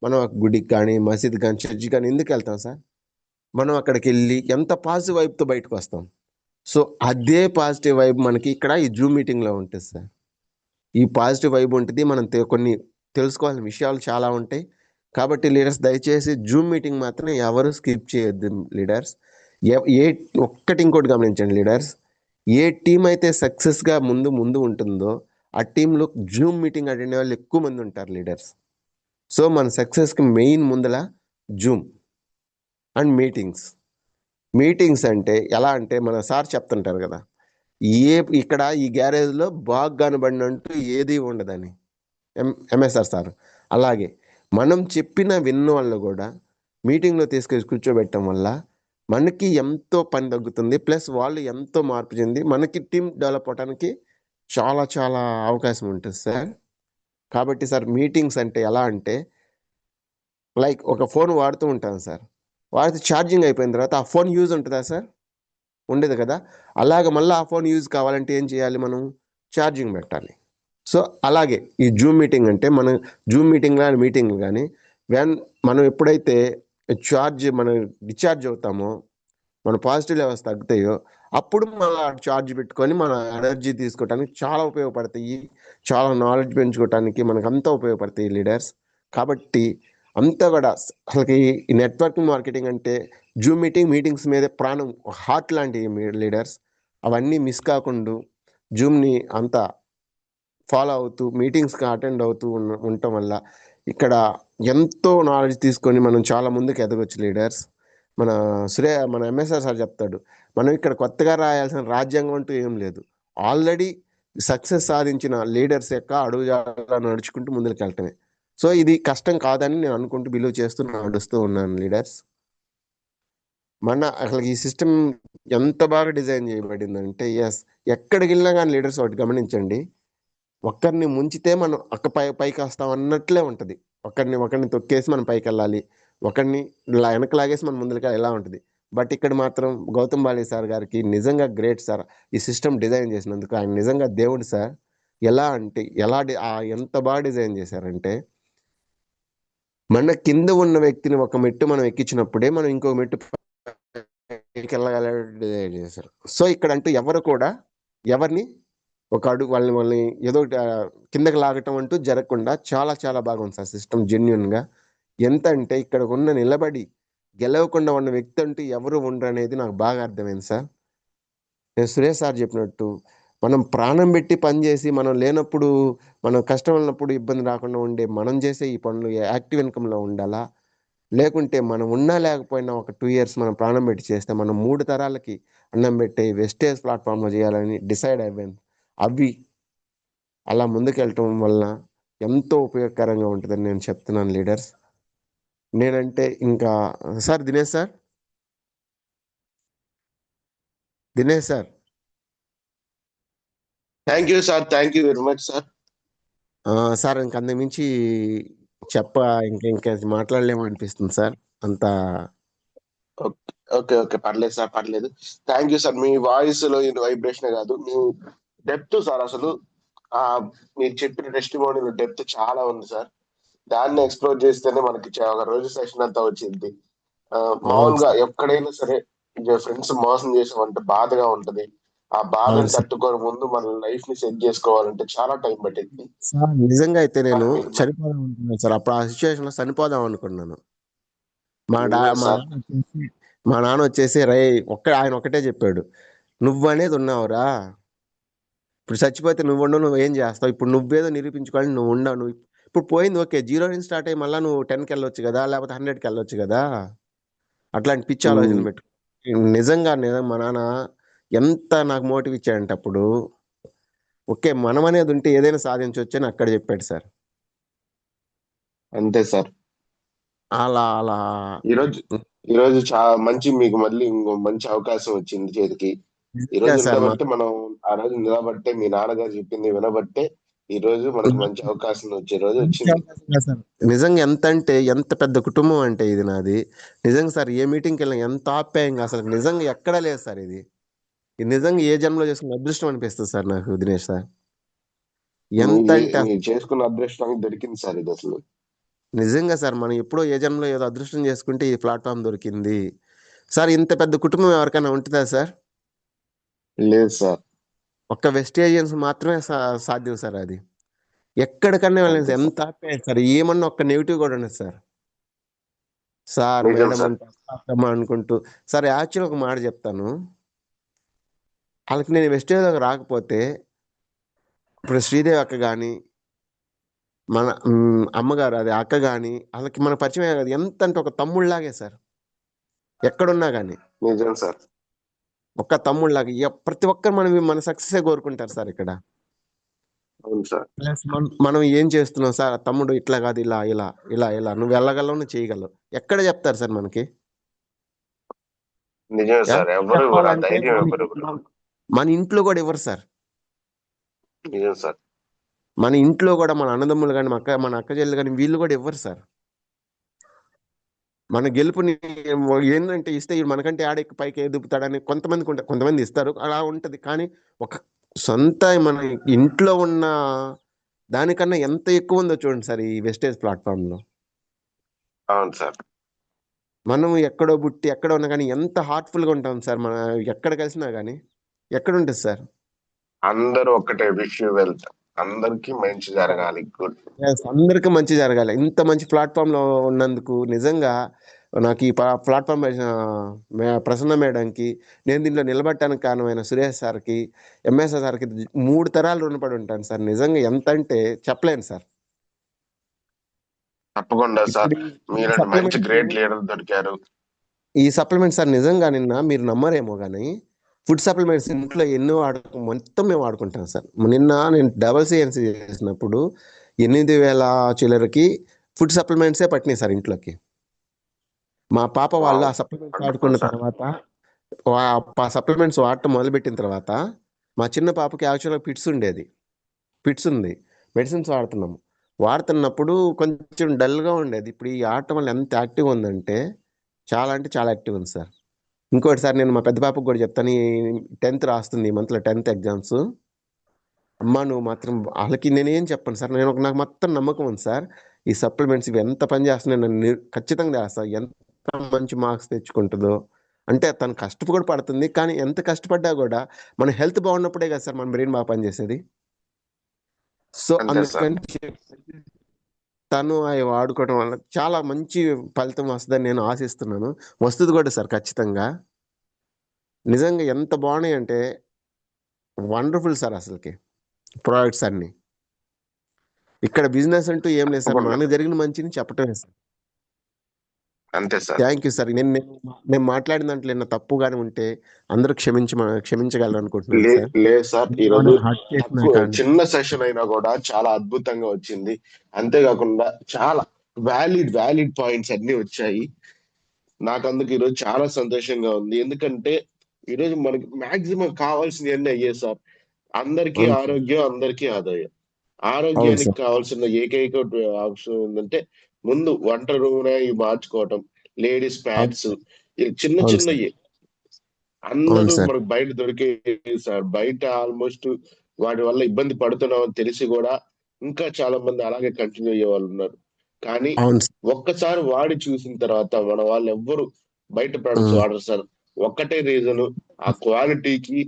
మనం గుడికి కానీ, మసీద్ కానీ, చర్చి కానీ ఎందుకు వెళ్తాం సార్? మనం అక్కడికి వెళ్ళి ఎంత పాజిటివ్ వైబ్తో బయటకు వస్తాం. సో అదే పాజిటివ్ వైబ్ మనకి ఇక్కడ ఈ జూమ్ మీటింగ్లో ఉంటుంది సార్. ఈ పాజిటివ్ వైబ్ ఉంటుంది. మనం కొన్ని తెలుసుకోవాల్సిన విషయాలు చాలా ఉంటాయి. కాబట్టి లీడర్స్ దయచేసి జూమ్ మీటింగ్ మాత్రం ఎవరు స్కిప్ చేయొద్దు లీడర్స్. ఇంకోటి గమనించండి లీడర్స్, ఏ టీం అయితే సక్సెస్గా ముందు ఉంటుందో ఆ టీంలో జూమ్ మీటింగ్ అటెండ్ వాళ్ళు ఎక్కువ మంది ఉంటారు లీడర్స్. సో మన సక్సెస్కి మెయిన్ ముందల జూమ్ అండ్ మీటింగ్స్ అంటే ఎలా అంటే మన సార్ చెప్తుంటారు కదా, ఇక్కడ ఈ గ్యారేజ్లో బాగా కనబడినంటూ ఏది ఉండదని ఎంఎస్ఆర్ సార్. అలాగే మనం విన్న వాళ్ళు కూడా మీటింగ్లో తీసుకెళ్ళి కూర్చోబెట్టడం వల్ల మనకి ఎంతో పని తగ్గుతుంది, ప్లస్ వాళ్ళు ఎంతో మార్పు చెంది మనకి టీం డెవలప్ అవడానికి చాలా చాలా అవకాశం ఉంటుంది సార్. కాబట్టి సార్ మీటింగ్స్ అంటే ఎలా అంటే లైక్ ఒక ఫోన్ వాడుతూ ఉంటాను సార్, వాడితే ఛార్జింగ్ అయిపోయిన తర్వాత ఆ ఫోన్ యూజ్ ఉంటుందా సార్? ఉండేది కదా. అలాగ మళ్ళీ ఆ ఫోన్ యూజ్ కావాలంటే ఏం చేయాలి? మనం ఛార్జింగ్ పెట్టాలి. సో అలాగే ఈ జూమ్ మీటింగ్ అంటే మనం జూమ్ మీటింగ్ కానీ మనం ఎప్పుడైతే మనం డిశ్చార్జ్ అవుతామో, మన పాజిటివ్ లెవెల్స్ తగ్గుతాయో, అప్పుడు మన ఛార్జ్ పెట్టుకొని మన ఎనర్జీ తీసుకోవడానికి చాలా ఉపయోగపడతాయి, చాలా నాలెడ్జ్ పెంచుకోవడానికి మనకు అంతా ఉపయోగపడతాయి లీడర్స్. కాబట్టి అంతా కూడా అసలుకి ఈ నెట్వర్కింగ్ మార్కెటింగ్ అంటే జూమ్ మీటింగ్స్ మీద ప్రాణం, హార్ట్ లాంటివి లీడర్స్. అవన్నీ మిస్ కాకుండా జూమ్ని అంతా ఫాలో అవుతూ మీటింగ్స్కి అటెండ్ అవుతూ ఉండటం వల్ల ఇక్కడ ఎంతో నాలెడ్జ్ తీసుకొని మనం చాలా ముందుకు ఎదగొచ్చు లీడర్స్. మన ఎంఎస్ఆర్ సార్ చెప్తాడు, మనం ఇక్కడ కొత్తగా రాయాల్సిన రాజ్యాంగం అంటూ ఏం లేదు, ఆల్రెడీ సక్సెస్ సాధించిన లీడర్స్ యొక్క అడుగుజాడలో నడుచుకుంటూ ముందుకు వెళ్ళటమే. సో ఇది కష్టం కాదని నేను అనుకుంటూ బిలీవ్ చేస్తూ నడుస్తూ ఉన్నాను లీడర్స్. అసలు ఈ సిస్టమ్ ఎంత బాగా డిజైన్ చేయబడిందంటే ఎక్కడికి వెళ్ళినా కానీ లీడర్స్ ఒకటి గమనించండి, ఒక్కరిని ముంచితే మనం పైకి వస్తాం అన్నట్లే ఉంటుంది. ఒకరిని తొక్కేసి మనం పైకి వెళ్ళాలి, ఒకరిని వెనక లాగేసి మనం ముందుకు ఎలా ఉంటుంది. బట్ ఇక్కడ మాత్రం గౌతమ్ బాలి సార్ గారికి నిజంగా గ్రేట్ సార్, ఈ సిస్టమ్ డిజైన్ చేసినందుకు ఆయన నిజంగా దేవుడు సార్. ఎలా అంటే ఎంత బాగా డిజైన్ చేశారంటే, మన కింద ఉన్న వ్యక్తిని ఒక మెట్టు మనం ఎక్కించినప్పుడే మనం ఇంకో మెట్టు డిజైన్ చేశారు. సో ఇక్కడ అంటూ ఎవరు కూడా ఎవరిని ఒక అడుగు వాళ్ళని ఏదో కిందకి లాగటం అంటూ జరగకుండా చాలా చాలా బాగుంది సార్ సిస్టమ్ జెన్యున్గా. ఎంత అంటే ఇక్కడ నిలబడి గెలవకుండా ఉన్న వ్యక్తి అంటూ ఎవరు ఉండరు అనేది నాకు బాగా అర్థమైంది సార్. నేను సురేష్ సార్ చెప్పినట్టు మనం ప్రాణం పెట్టి పని చేసి, మనం లేనప్పుడు, మనం కష్టం ఉన్నప్పుడు ఇబ్బంది రాకుండా మనం చేసే ఈ పనులు యాక్టివ్ ఇన్కమ్లో ఉండాలా. లేకుంటే మనం ఉన్నా లేకపోయినా ఒక 2 years మనం ప్రాణం పెట్టి చేస్తే మనం 3 తరాలకి అన్నం పెట్టే వెస్టేజ్ ప్లాట్ఫామ్లో చేయాలని డిసైడ్ అయ్యాను. అవి అలా ముందుకెళ్ళటం వల్ల ఎంతో ఉపయోగకరంగా ఉంటుందని నేను చెప్తున్నాను లీడర్స్. నేనంటే ఇంకా sir Dinesh sir thank you sir, thank you very much sir. Sir ఇంక అంతకుమించి ఇంకా మాట్లాడలేము అనిపిస్తుంది సార్ అంత. ఓకే ఓకే, పర్లేదు సార్, పర్లేదు. Thank you sir. Me voice లో వైబ్రేషన్ కాదు, మీ డెప్త్ సార్, అసలు మీరు చెప్పిన టెస్టిమోనీలో డెప్త్ చాలా ఉంది సార్. దాన్ని ఎక్స్ప్లోర్ చేస్తేనే మనకి ఒక రోజు సెషన్ అంతా వచ్చింది. అవును మామూలుగా సార్. ఎక్కడైనా సరే ఫ్రెండ్స్ మోసం చేసామంటే బాధగా ఉంటది. ఆ అవును బాధను సార్. తట్టుకొని ముందు మన లైఫ్ ని సెట్ చేసుకోవాలంటే చాలా టైం పట్టింది. సార్ నిజంగా అయితే నేను కానీ మీరు చనిపోదాం అనుకున్నాను సార్. అప్పుడు ఆ సిచ్యువేషన్ లో చనిపోదాం అనుకున్నాను. నిజమే సార్. మా నాన్న వచ్చేసి ఆయన ఒక్కటే చెప్పాడు, నువ్వు అనేది ఉన్నావురా, ఇప్పుడు చచ్చిపోతే నువ్వు ఉండవు, నువ్వు ఏం చేస్తావు, ఇప్పుడు నువ్వేదో నిరూపించుకోవాలని నువ్వు ఉండవు, నువ్వు ఇప్పుడు పోయింది ఓకే, జీరో నుంచి స్టార్ట్ అయ్యి మళ్ళీ నువ్వు 10కి వెళ్ళొచ్చు కదా, లేకపోతే 100కి వెళ్ళొచ్చు కదా, అట్లాంటి పిచ్చి ఉమ్, ఆలోచన పెట్టు. నిజంగా మా నాన్న ఎంత నాకు మోటివ్ ఇచ్చాడంటే అప్పుడు, ఓకే మనం అనేది ఉంటే ఏదైనా సాధించవచ్చు అని అక్కడ చెప్పాడు సార్. అంతే సార్. అలా అలా. ఈరోజు ఈరోజు చాలా మంచి మీకు మళ్ళీ ఇంకో మంచి అవకాశం వచ్చింది చేతికి. ఈ నిజంగా రోజు సార్ ఉండబట్టే మనం, ఆ రోజు నిలబట్టే మీ నాన్నగారు చెప్పింది వినబట్టే ఈ రోజు మనకి మంచి అవకాశం వచ్చే రోజు మంచి వచ్చింది. అవకాశం కదా సార్. నిజంగా ఎంత అంటే ఎంత పెద్ద కుటుంబం అంటే ఇది నాది. నిజంగా సార్ ఏ మీటింగ్కి వెళ్ళినా ఎంత ఆప్యాయంగా, అసలు నిజంగా ఎక్కడా లేదు సార్ ఇది. ఇది నిజంగా ఏ జన్మలో చేసుకున్న అదృష్టం అనిపిస్తుంది సార్ నాకు దినేష్ సార్. ఎంత అంటే మీరు చేసుకున్న అదృష్టానికి దొరికింది సార్ ఇది అసలు. నిజంగా సార్ మనం ఎప్పుడో ఏ జన్మలో ఏదో అదృష్టం చేసుకుంటే ఈ ప్లాట్ఫామ్ దొరికింది సార్. ఇంత పెద్ద కుటుంబం ఎవరికైనా ఉంటుందా సార్? లేదు సార్. ఒక్క వెస్టేజియన్స్ మాత్రమే సాధ్యం సార్ అది. ఎక్కడికన్నా వెళ్ళండి అంతే సార్, సార్. ఎంత ఆప్యాయత సార్, ఏమన్నా ఒక్క నెగిటివ్ కూడా ఉండదు సార్. సార్ నిజం మేడం సార్. అంటే అత్తమ్మ అనుకుంటూ. సార్ యాక్చువల్ ఒక మాట చెప్తాను, వాళ్ళకి నేను వెస్టేజ్లోకి రాకపోతే ఇప్పుడు శ్రీదేవి అక్క కానీ, మన అమ్మగారు అది అక్క కానీ, వాళ్ళకి మన పరిచయం అయ్యారు కదా, ఎంత అంటే ఒక తమ్ముళ్ళలాగే సార్. ఎక్కడున్నా కానీ నిజం సార్. ఒక్క తమ్ముళ్ళలాగా ప్రతి ఒక్కరు మన సక్సెస్ కోరుకుంటారు సార్ ఇక్కడ. అవును సార్. ప్లస్ మనం ఏం చేస్తున్నాం సార్, తమ్ముడు ఇట్లా కాదు, ఇలా ఇలా ఇలా ఇలా నువ్వు వెళ్ళగలవు, నువ్వు చేయగలవు, ఎక్కడ చెప్తారు సార్ మనకి? నిజమే సార్. ఎంత ఎవరు ఇవ్వరు, ఆ చెప్పాలంటే ధైర్యం ఎవరు ఇవ్వరు. మన ఇంట్లో కూడా ఇవ్వరు సార్. నిజం సార్. మన ఇంట్లో కూడా మన అన్నదమ్ములు కానీ మన అక్క చెల్లెలు కానీ వీళ్ళు కూడా ఇవ్వరు సార్. మన గెలుపుని ఏంటంటే ఇస్తే ఈడు మనకంటే ఆడెక్కి పైకి ఎదుగుతాడని కొంతమందికి ఉంటారు, కొంతమంది ఇస్తారు, అలా ఉంటది. కానీ ఒక సొంత మన ఇంట్లో ఉన్న దానికన్నా ఎంత ఎక్కువ ఉందో చూడండి సార్ ఈ వెస్టేజ్ ప్లాట్ఫామ్ లో. అవును సార్. మనం ఎక్కడో పుట్టి ఎక్కడ ఉన్నా కానీ ఎంత హార్ట్ఫుల్ గా ఉంటాం సార్. మన ఎక్కడ కలిసినా కానీ ఎక్కడ ఉంటుంది సార్? అందరూ ఒక్కటే, విష్ యూ వెల్త్. అందరికి మంచి జరగాలి. గుడ్. Yes, అందరికీ మంచి జరగాలి. ఇంత మంచి ప్లాట్ఫామ్ లో ఉన్నందుకు నిజంగా నాకు ఈ ప్లాట్ఫామ్ ప్రసన్న మేడంకి, నేను దీంట్లో నిలబడటానికి కారణమైన సురేష్ సార్కి, ఎంఎస్ఆర్ సార్కి 3 తరాలు రుణపడి ఉంటాను సార్. నిజంగా ఎంత అంటే చెప్పలేను సార్. తప్పకుండా సార్. ఇప్పుడు ఈ మీలాంటి మంచి సప్లిమెంట్స్ గ్రేట్ లీడర్ దొరికారు. ఈ సప్లిమెంట్స్ సార్ నిజంగా నిన్న మీరు నమ్మరేమో కానీ, ఫుడ్ సప్లిమెంట్స్ ఇంట్లో ఎన్నో మొత్తం మేము వాడుకుంటాం సార్. నిన్న నేను డబల్ సిఎన్సీ చేసినప్పుడు 8,000 చిల్లరకి ఫుడ్ సప్లిమెంట్సే పట్టినాయి సార్ ఇంట్లోకి. మా పాప వాళ్ళు వావ్. ఆ సప్లిమెంట్స్ వండర్ఫుల్ వాడుకున్న సార్. తర్వాత, ఆ సప్లిమెంట్స్ వాడటం మొదలుపెట్టిన తర్వాత, మా చిన్న పాపకి యాక్చువల్గా పిట్స్ ఉండేది, పిట్స్ ఉంది, మెడిసిన్స్ వాడుతున్నాము. వాడుతున్నప్పుడు కొంచెం డల్గా ఉండేది. ఇప్పుడు ఈ ఆడటం వల్ల ఎంత యాక్టివ్ ఉందంటే చాలా అంటే చాలా యాక్టివ్ ఉంది సార్. ఇంకోటి సార్, నేను మా పెద్ద పాపకు కూడా చెప్తాను, ఈ 10th రాస్తుంది, ఈ మంత్లో 10th ఎగ్జామ్స్. అమ్మ నువ్వు మాత్రం వాళ్ళకి నేనేం చెప్పను సార్, నాకు మొత్తం నమ్మకం ఉంది సార్. ఈ సప్లిమెంట్స్ ఇవి ఎంత పని చేస్తున్నాయి, నన్ను ఖచ్చితంగా చేస్తా, ఎంత మంచి మార్క్స్ తెచ్చుకుంటుందో. అంటే తను కష్టపడి పడుతుంది, కానీ ఎంత కష్టపడ్డా కూడా మన హెల్త్ బాగున్నప్పుడే కదా సార్ మన బ్రెయిన్ బాగా పనిచేసేది. సో అంతే సార్. అందుకని తను అవి వాడుకోవడం వల్ల చాలా మంచి ఫలితం వస్తుందని నేను ఆశిస్తున్నాను. వస్తుంది కూడా సార్ ఖచ్చితంగా. నిజంగా ఎంత బాగున్నాయి అంటే వండర్ఫుల్ సార్ అసలుకి ప్రోడక్ట్స్ అన్ని. ఇక్కడ బిజినెస్ అంటూ ఏం లేదు సార్, తప్పకుండా. మనకు జరిగిన మంచిని చెప్పటమే సార్. అంతే సార్. Thank you sir. నేను మాట్లాడిన దాంట్లో ఏమైనా తప్పుగానే ఉంటే అందరూ క్షమించగలరు అనుకుంటున్నాను సార్. లేదు సార్. ఈ రోజు ఏమైనా హర్ట్ చేసినా తక్కువ కానీ. చిన్న సెషన్ అయినా కూడా చాలా అద్భుతంగా వచ్చింది. అంతేకాకుండా చాలా వ్యాలిడ్ పాయింట్స్ అన్ని వచ్చాయి. నాకు అందుకు ఈరోజు చాలా సంతోషంగా ఉంది. ఎందుకంటే ఈరోజు మనకి మాక్సిమం కావాల్సింది అన్నీ అయ్యే సార్. అందరికీ అవును సార్. ఆరోగ్యం, అందరికీ ఆదాయం. అవును ఆరోగ్యానికి సార్. కావాల్సిన ఏకైక ఆప్షన్ ఏంటంటే ముందు వంట నూనె ఇవి మార్చుకోవటం, లేడీస్ అవును ప్యాడ్స్, సార్. చిన్న అవును సార్. చిన్నవి అవును అందరూ సార్. మనకు బయట దొరికే సార్. బయట ఆల్మోస్ట్ వాటి వల్ల ఇబ్బంది పడుతున్నాం అని తెలిసి కూడా ఇంకా చాలా మంది అలాగే కంటిన్యూ అయ్యే వాళ్ళు ఉన్నారు. కానీ అవును సార్. ఒక్కసారి వాడి చూసిన తర్వాత మన వాళ్ళు ఎవ్వరు బయట ప్రొడక్ట్స్ ఉమ్, వాడరు సార్. ఒక్కటే రీజన్, ఆ క్వాలిటీకి.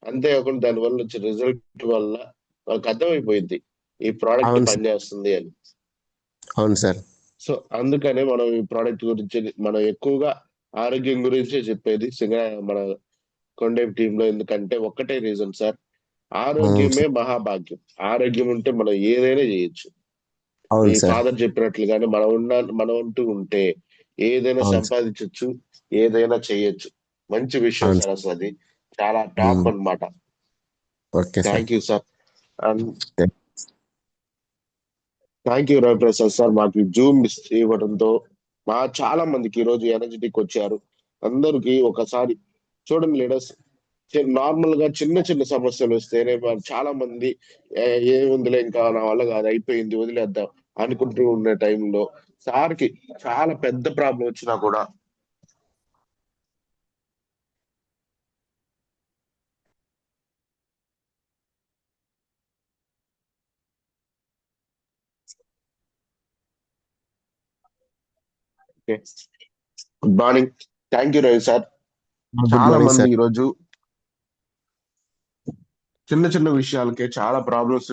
అంతేకాకుండా దాని వల్ల వచ్చే రిజల్ట్ వల్ల వాళ్ళకి అర్థమైపోయింది ఈ ప్రోడక్ట్ అవును సార్. పనిచేస్తుంది అని. అవును సార్. సో అందుకనే మనం ఈ ప్రోడక్ట్ గురించి మనం ఎక్కువగా ఆరోగ్యం గురించే చెప్పేది మన కొండేపు టీంలో. ఎందుకంటే ఒక్కటే రీజన్ సార్, అవును ఆరోగ్యమే సార్. మహాభాగ్యం. ఆరోగ్యం ఉంటే మనం ఏదైనా చేయొచ్చు. మీ అవును సార్. ఫాదర్ చెప్పినట్లుగానే మనం అంటూ ఉంటే ఏదైనా అవును సార్. సంపాదించవచ్చు, ఏదైనా చేయొచ్చు. మంచి విషయం అవును సార్, సార్. అసలు అది చాలా టాప్ ఉమ్, అన్నమాట. Okay sir. Thank you sir. And thank you Raviprasad sir, మాకు జూమ్ ఇవ్వడంతో మా చాలా మందికి ఈ రోజు ఎనర్జెటిక్ వచ్చారు. అందరికి ఒకసారి చూడండి లీడర్స్, నార్మల్ గా చిన్న చిన్న సమస్యలు వస్తేనే చాలా మంది "ఏ, ఏముందిలే ఇంకా నా వల్ల కాదు, అయిపోయింది వదిలేద్దాం" అనుకుంటూ ఉన్న టైంలో సార్కి చాలా పెద్ద ప్రాబ్లం వచ్చినా కూడా good morning. Thank you Ravi sir. Good చాలా మార్నింగ్ మంది సార్. ఈరోజు చిన్న చిన్న విషయాలకే చాలా ప్రాబ్లమ్స్,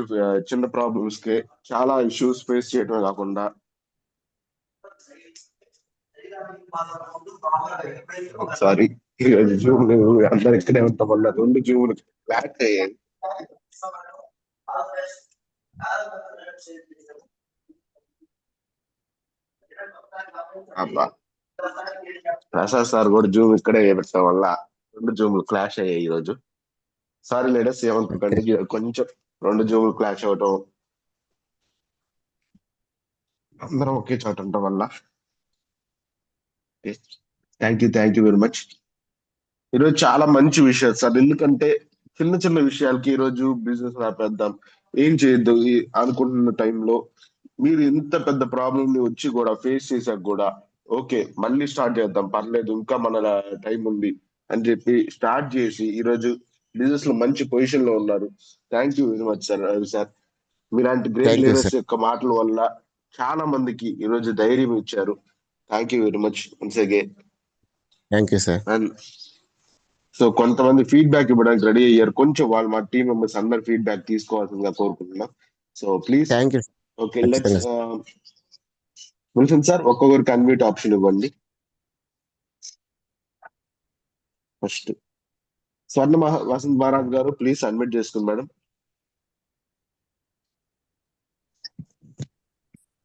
చిన్న ప్రాబ్లమ్స్ కే చాలా ఇష్యూస్ ఫేస్ చేయడమే కాకుండా ఒకసారి జూమ్ అందరు ఇక్కడే ఉంటామన్న 2 జూమ్లు ఫ్లాట్ అయ్యాయి. అబ్బా, ప్రసాద్ సార్ కూడా జూమ్ ఇక్కడే పెట్టడం వల్ల 2 జూమ్లు క్లాష్ అయ్యాయి ఈ రోజు. Sorry ladders, okay. ఏమనుకోకండి, కొంచెం 2 జూమ్లు క్లాష్ అవటం అందరం ఒకే చోట ఉండటం వల్ల. Thank you very much. ఈరోజు చాలా మంచి విషయాలు సార్. ఎందుకంటే చిన్న చిన్న విషయాలకి ఈరోజు బిజినెస్ ఆపేద్దాం, ఏం చేయొద్దు అనుకుంటున్న టైంలో మీరు ఇంత పెద్ద ప్రాబ్లమ్ ని వచ్చి కూడా ఫేస్ చేశాక కూడా ఓకే మళ్ళీ స్టార్ట్ చేద్దాం, పర్లేదు ఇంకా మన టైం ఉంది అని చెప్పి స్టార్ట్ చేసి ఈరోజు బిజినెస్ లో మంచి పొజిషన్ లో ఉన్నారు. Thank you very much sir, Ravi sir. మీలాంటి great thank you leaders sir. యొక్క మాటల వల్ల చాలా మందికి ఈరోజు ధైర్యం ఇచ్చారు. Thank you very much once again. Thank you sir. And so కొంతమంది ఫీడ్బ్యాక్ ఇవ్వడానికి రెడీ అయ్యారు. కొంచెం వాళ్ళు మా టీం మెంబర్స్ అందరు ఫీడ్బ్యాక్ తీసుకోవాల్సిందిగా కోరుకుంటున్నాం. So please. Thank you. Okay, let's ఖచ్చితంగా. విల్సన్ సార్ ఒక్కొక్కరికి అన్మ్యూట్ ఆప్షన్ ఇవ్వండి. ఫస్ట్ వసంత్ మహారాజ్ గారు ప్లీజ్ అన్మ్యూట్ చేసుకోండి madam.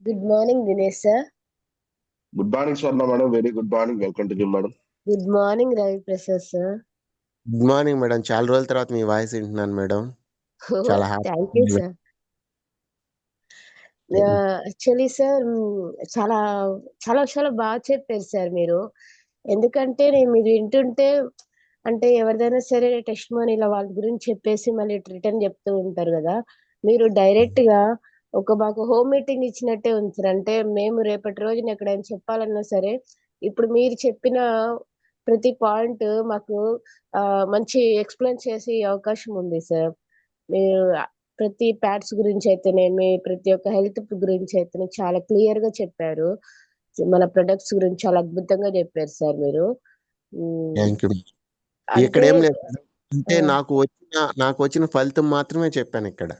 Good morning, Dinesh sir. Good morning Swarna madam, very good morning, welcome to gym madam. Good morning, Ravi Prasad sir. Good morning madam. చాలా రోజుల తర్వాత మీ voice వింటున్నాను madam. Oh, చాలా happy. thank you, sir. Actually sir చాలా చాలా విషయాలు బాగా చెప్పారు సార్ మీరు. ఎందుకంటే నేను మీరు వింటుంటే అంటే ఎవరిదైనా సరే టెస్ట్ ఇలా వాళ్ళ గురించి చెప్పేసి మళ్ళీ రిటర్న్ చెప్తూ ఉంటారు కదా. మీరు డైరెక్ట్ గా మాకు హోమ్ మీటింగ్ ఇచ్చినట్టే ఉంది సార్. అంటే మేము రేపటి రోజున ఎక్కడైనా చెప్పాలన్నా సరే ఇప్పుడు మీరు చెప్పిన ప్రతి పాయింట్ మాకు మంచి ఎక్స్ప్లెయిన్ చేసే అవకాశం ఉంది సార్. మీరు ప్రతి ప్యాడ్స్ గురించి అయితేనేమి ప్రతి ఒక్క హెల్త్ గురించి అయితేనే చాలా క్లియర్ గా చెప్పారు. మన ప్రొడక్ట్స్ గురించి చాలా అద్భుతంగా చెప్పారు సార్ మీరు. ఉమ్, థ్యాంక్ యూ. ఇక్కడ అంటే ఏం లేదు మేడం. ఆ, అంటే నాకు వచ్చిన ఫలితం మాత్రమే చెప్పాను ఇక్కడ.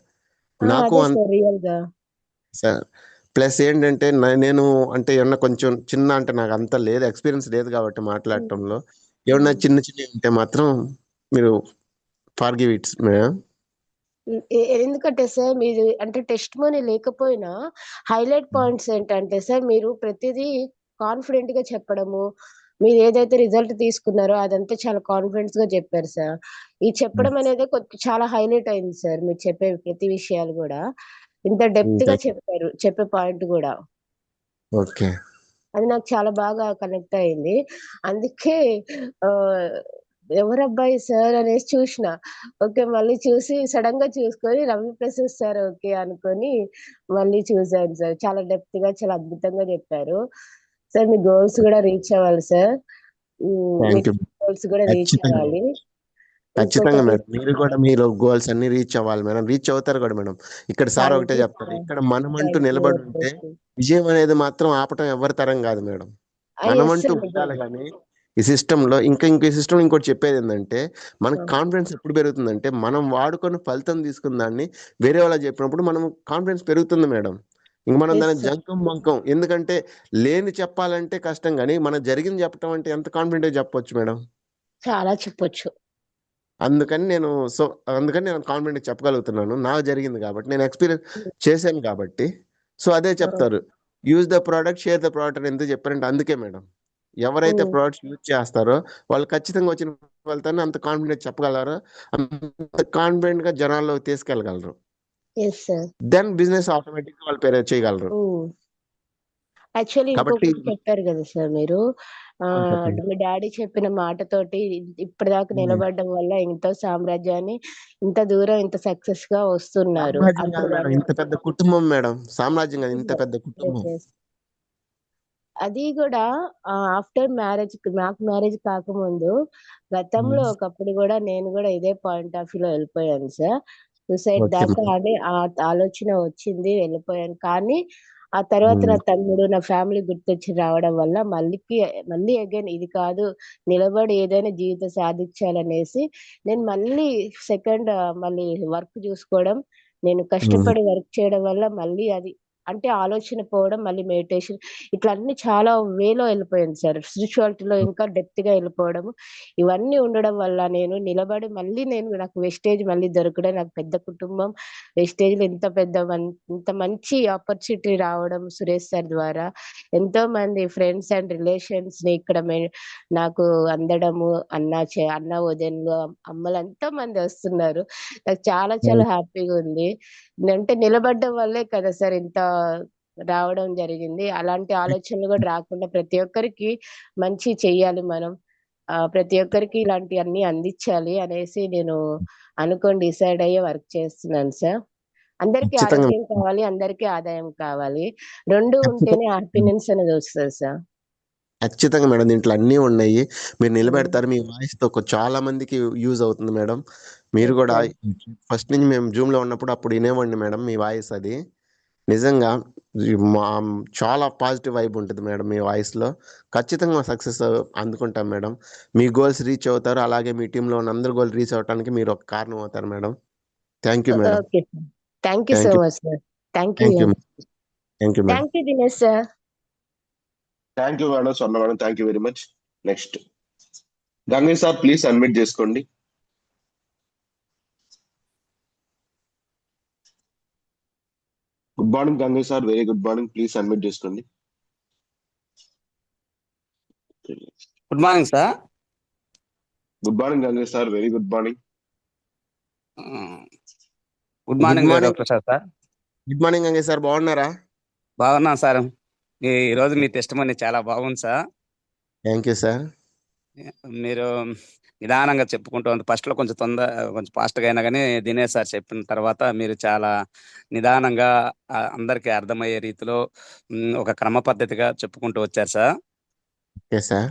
నాకు అదే అంత సార్ రియల్ గా. సార్. ప్లస్ ఏంటంటే నేను అంటే ఏమన్నా కొంచెం చిన్న అంటే నాకు అంత లేదు, ఎక్స్పీరియన్స్ లేదు కాబట్టి ఉమ్, మాట్లాడటంలో ఏమన్నా ఉమ్. చిన్న చిన్నవి ఉంటే మాత్రం మీరు ఫార్గివ్ ఇట్స్ మేడం. ఎందుకంటే సార్ మీరు అంటే టెస్ట్ మనీ లేకపోయినా హైలైట్ పాయింట్స్ ఏంటంటే సార్ మీరు ప్రతిదీ కాన్ఫిడెంట్ గా చెప్పడము, మీరు ఏదైతే రిజల్ట్ తీసుకున్నారో అదంతా చాలా కాన్ఫిడెన్స్ గా చెప్పారు సార్. ఈ చెప్పడం అనేది చాలా హైలైట్ అయింది సార్. మీరు చెప్పే ప్రతి విషయాలు కూడా ఇంత డెప్త్ గా చెప్పారు, చెప్పే పాయింట్ కూడా. ఓకే. అది నాకు చాలా బాగా కనెక్ట్ అయింది. అందుకే ఆ ఎవరబ్బాయి సార్ అనేసి చూసిన. ఓకే, మళ్ళీ చూసి సడన్ గా చూసుకొని రవి ప్రసాద్ సార్ ఓకే అనుకొని మళ్ళీ చూసాను సార్. చాలా డెప్త్ గా చాలా అద్భుతంగా చెప్పారు సార్. మీ గోల్స్ కూడా రీచ్ అవ్వాలి sir. Me thank you. Goals కూడా రీచ్ ఖచ్చితంగా. అవ్వాలి. ఖచ్చితంగా ఇంకొకటి మేడం. మీరు కూడా మీరు గోల్స్ అన్ని రీచ్ అవ్వాలి మేడం. రీచ్ అవుతారు కూడా మేడం. ఇక్కడ సార్ థ్యాంక్ ఒకటే యూ చెప్తారు. సార్. ఇక్కడ మనమంటూ థ్యాంక్ యూ. నిలబడి ఉంటే విజయం అనేది మాత్రం ఆపటం ఎవరి తరం కాదు మేడం. ఎస్ మనమంటూ సార్, ఉండాలి నిజం. కానీ ఈ సిస్టంలో ఇంకో సిస్టమ్ ఇంకోటి చెప్పేది ఏంటంటే మనకు కాన్ఫిడెన్స్ ఎప్పుడు పెరుగుతుందంటే మనం వాడుకొని ఫలితం తీసుకున్న దాన్ని వేరే వాళ్ళకి చెప్పినప్పుడు మనం కాన్ఫిడెన్స్ పెరుగుతుంది మేడం. ఇంక మనం ఎస్ దాని సార్, జంకం మంకం ఎందుకంటే లేని చెప్పాలంటే కష్టం కానీ మన జరిగింది చెప్పడం అంటే ఎంత కాన్ఫిడెంట్గా చెప్పొచ్చు మేడం. చాలా చెప్పొచ్చు. అందుకని నేను అందుకని నేను కాన్ఫిడెంట్ చెప్పగలుగుతున్నాను. నాకు జరిగింది కాబట్టి నేను ఎక్స్పీరియన్స్ చేశాను కాబట్టి. సో అదే చెప్తారు, use the product share the product అని ఎందుకు చెప్పారంటే అందుకే మేడం. ఎవరైతే ప్రోడక్ట్స్ యూజ్ చేస్తారో వాళ్ళు ఖచ్చితంగా వచ్చిన ఫలితాన్ని అంత కాన్ఫిడెంట్ చెప్పగలరు, అంత కాన్ఫిడెంట్ గా జనాల్లోకి తీసుకెళ్ళగలరు. Yes sir. Then business automatic వాళ్ళు పేరు చేయగలరు. యాక్చువల్లీ కాబట్టి ఇంకొకటి చెప్పారు కదా సార్ మీరు, చెప్పండి. మీ డాడీ చెప్పిన మాటతోటి ఇప్పటిదాకా నిలబడడం వల్ల ఎంతో సామ్రాజ్యాన్ని ఇంత దూరం ఇంత సక్సెస్ గా వస్తున్నారు. సామ్రాజ్యం కాదు అప్పుడు మేడం, ఇంత పెద్ద కుటుంబం మేడం. సామ్రాజ్యం కాదు, ఇంత పెద్ద ఎస్ కుటుంబం. ఎస్. అది కూడా ఆఫ్టర్ మ్యారేజ్, నాకు మ్యారేజ్ కాకముందు గతంలో ఒకప్పుడు కూడా నేను కూడా ఇదే పాయింట్ ఆఫ్ వ్యూలో వెళ్ళిపోయాను సార్. సూసైడ్ ఓకే దాకా మేడం. అని ఆ ఆలోచన వచ్చింది, వెళ్ళిపోయాను. కానీ ఆ తర్వాత నా తమ్ముడు, నా ఫ్యామిలీ గుర్తొచ్చి రావడం వల్ల మళ్ళీ అగైన్ ఇది కాదు, నిలబడి ఏదైనా జీవితం సాధించాలనేసి నేను మళ్ళీ సెకండ్ మళ్ళీ వర్క్ చూసుకోవడం, నేను కష్టపడి వర్క్ చేయడం వల్ల మళ్ళీ అది అంటే ఆలోచన పోవడం, మళ్ళీ మెడిటేషన్, ఇట్లా అన్ని చాలా వేలో వెళ్ళిపోయింది సార్. స్పిరిచువాలిటీలో ఇంకా డెప్త్ గా వెళ్ళిపోవడం, ఇవన్నీ ఉండడం వల్ల నేను నిలబడి మళ్ళీ నాకు వెస్టేజ్ మళ్ళీ దొరకడం, నాకు పెద్ద కుటుంబం, వెస్టేజ్ లో ఇంత మంచి ఆపర్చునిటీ రావడం సురేష్ సార్ ద్వారా, ఎంతో మంది ఫ్రెండ్స్ అండ్ రిలేషన్స్ ని ఇక్కడ నాకు అందడము, అన్న వదినలు, అమ్మలు ఎంతో మంది వస్తున్నారు. నాకు చాలా చాలా హ్యాపీగా ఉంది. అంటే నిలబడ్డం వల్లే కదా సార్ ఇంత రావడం జరిగింది. అలాంటి ఆలోచనలు కూడా రాకుండా ప్రతి ఒక్కరికి మంచి చెయ్యాలి మనం, ప్రతి ఒక్కరికి ఇలాంటివన్నీ అందించాలి అనేసి నేను అనుకోని డిసైడ్ అయ్యి వర్క్ చేస్తున్నాను సార్. అందరికీ ఖచ్చితంగా ఆరోగ్యం కావాలి, అందరికీ ఆదాయం కావాలి. 2 ఉంటేనే హ్యాపీనెస్ అనేది వస్తది సార్. ఖచ్చితంగా మేడం. దీంట్లో అన్నీ ఉన్నాయి. మీరు నిలబెడతారు. మీ వాయిస్‌తో చాలా మందికి యూజ్ అవుతుంది మేడం. మీరు ఎస్ కూడా సార్. ఫస్ట్ నుంచి మేము జూమ్‌లో ఉన్నప్పుడు అప్పుడు వినేవాడిని మేడం మీ వాయిస్ అది. నిజంగా మా చాలా పాజిటివ్ వైబ్ ఉంటుంది మేడం మీ వాయిస్‌లో. ఖచ్చితంగా సక్సెస్ అందుకుంటాం మేడం. మీ గోల్స్ రీచ్ అవుతారు. అలాగే మీ టీమ్‌లో ఉన్న అందరి గోల్ రీచ్ అవ్వడానికి మీరు ఒక కారణం అవుతారు madam. Thank you madam. Okay sir. Thank you so thank you. Much sir. Thank you. Thank you. Thank you madam. Thank you Dinesh sir. Thank you madam, Swarna madam, thank you very much. Next Gangaiah sir, please unmute చేసుకోండి. Good morning Gangaiah sir, very good morning, please unmute చేసుకోండి. Good morning sir. Good morning Gangaiah sir, very good morning. Good morning Prasad sir. Good morning Gangaiah sir, బాగున్నారా? బాగున్నాను sir. ఈ రోజు మీ testimony చాలా బాగుంది sir. Thank you sir. మీరు నిదానంగా చెప్పుకుంటూ ఫస్ట్ లో కొంచెం ఫాస్ట్ గా అయినా కానీ దినేష్ సార్ చెప్పిన తర్వాత మీరు చాలా నిదానంగా అందరికీ అర్థమయ్యే రీతిలో ఒక క్రమ పద్ధతిగా చెప్పుకుంటూ వచ్చారు సార్. Okay sir.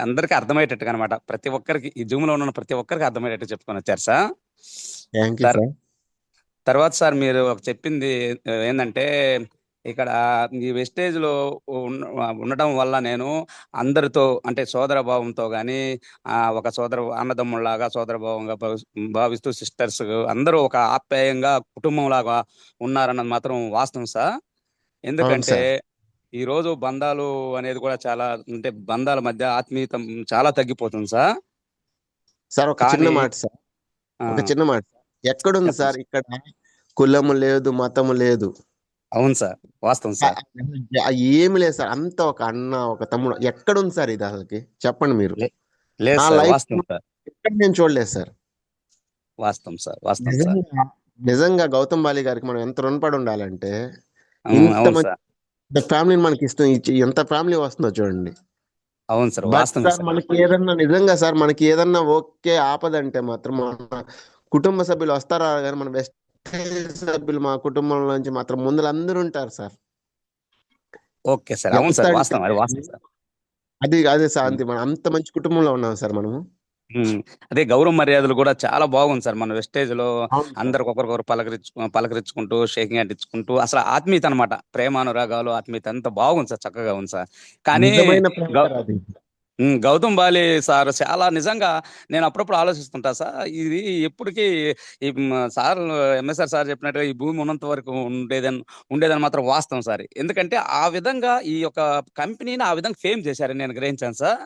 అందరికీ అర్థమయ్యేటట్టుగా అనమాట, ప్రతి ఒక్కరికి ఈ జూమ్ లో ఉన్న ప్రతి ఒక్కరికి అర్థమయ్యేటట్టు చెప్పుకొని వచ్చారు సార్. Thank you sir. తర్వాత సార్ మీరు చెప్పింది ఏంటంటే, ఇక్కడ ఈ వెస్టేజ్ లో ఉండటం వల్ల నేను అందరితో అంటే సోదర భావంతో కానీ ఒక అన్నదమ్ముళ్లాగా సోదర భావంగా భావిస్తూ సిస్టర్స్ అందరూ ఒక ఆప్యాయంగా కుటుంబం లాగా ఉన్నారన్నది మాత్రం వాస్తవం సార్. ఎందుకంటే ఈ రోజు బంధాలు అనేది కూడా చాలా, అంటే బంధాల మధ్య ఆత్మీయత చాలా తగ్గిపోతుంది సార్. సార్ ఒక చిన్న మాట సార్, ఎక్కడుంది సార్ ఇక్కడ కులము లేదు, మతము లేదు. అవును సార్, వాస్తవం సార్. ఏమి లేదు సార్, అంత ఒక అన్న ఒక తమ్ముడు. ఎక్కడుంది సార్ ఇది అసలుకి చెప్పండి మీరు. లేదు నా సార్, లైఫ్ వాస్తవం సార్. ఎక్కడ నేను చూడలేదు సార్. వాస్తవం సార్, వాస్తవం సార్. నిజంగా గౌతమ్ బాలి గారికి మనం ఎంత రుణపడి ఉండాలంటే, అవును ఇంత సార్. ఫ్యామిలీని మనకి ఇష్టం ఇచ్చి ఎంత ఫ్యామిలీ వస్తుందో చూడండి. అవును సార్, బట్ వాస్తవం సార్ సార్. మనకి ఏదన్నా నిజంగా సార్ మనకి ఏదన్నా ఓకే ఆపదంటే మాత్రం మన కుటుంబ సభ్యులు వస్తారా కానీ మన బెస్ట్ సభ్యులు మా కుటుంబంలో నుంచి మాత్రం ముందు అందరూ ఉంటారు సార్. ఓకే సార్, అవును సార్, వాస్తవం, అది వాస్తవం సార్. అదే సార్, అంతే మనం అంత మంచి కుటుంబంలో ఉన్నాం సార్ మనము. అదే గౌరవ మర్యాదలు కూడా చాలా బాగుంది సార్ మన వెస్టేజ్ లో. అవును సార్. అందరికి ఒకరికొకరు పలకరించుకుంటూ షేకింగ్ హ్యాండ్ ఇచ్చుకుంటూ అసలు ఆత్మీయత అనమాట, ప్రేమానురాగాలు ఆత్మీయత అంత బాగుంది సార్, చక్కగా ఉంది సార్. కానీ నిజమైన ప్రేమ గౌ సార్ అది. గౌతమ్ బాలి సార్ చాలా నిజంగా నేను అప్పుడప్పుడు ఆలోచిస్తుంటా సార్, ఇది ఎప్పటికీ ఈ సార్ ఎంఎస్ఆర్ సార్ చెప్పినట్టుగా ఈ భూమి ఉన్నంత వరకు ఉండేదని మాత్రం వాస్తవం సార్. ఎందుకంటే ఆ విధంగా ఈ యొక్క కంపెనీని ఆ విధంగా ఫేమ్ చేశారని నేను గ్రహించాను సార్.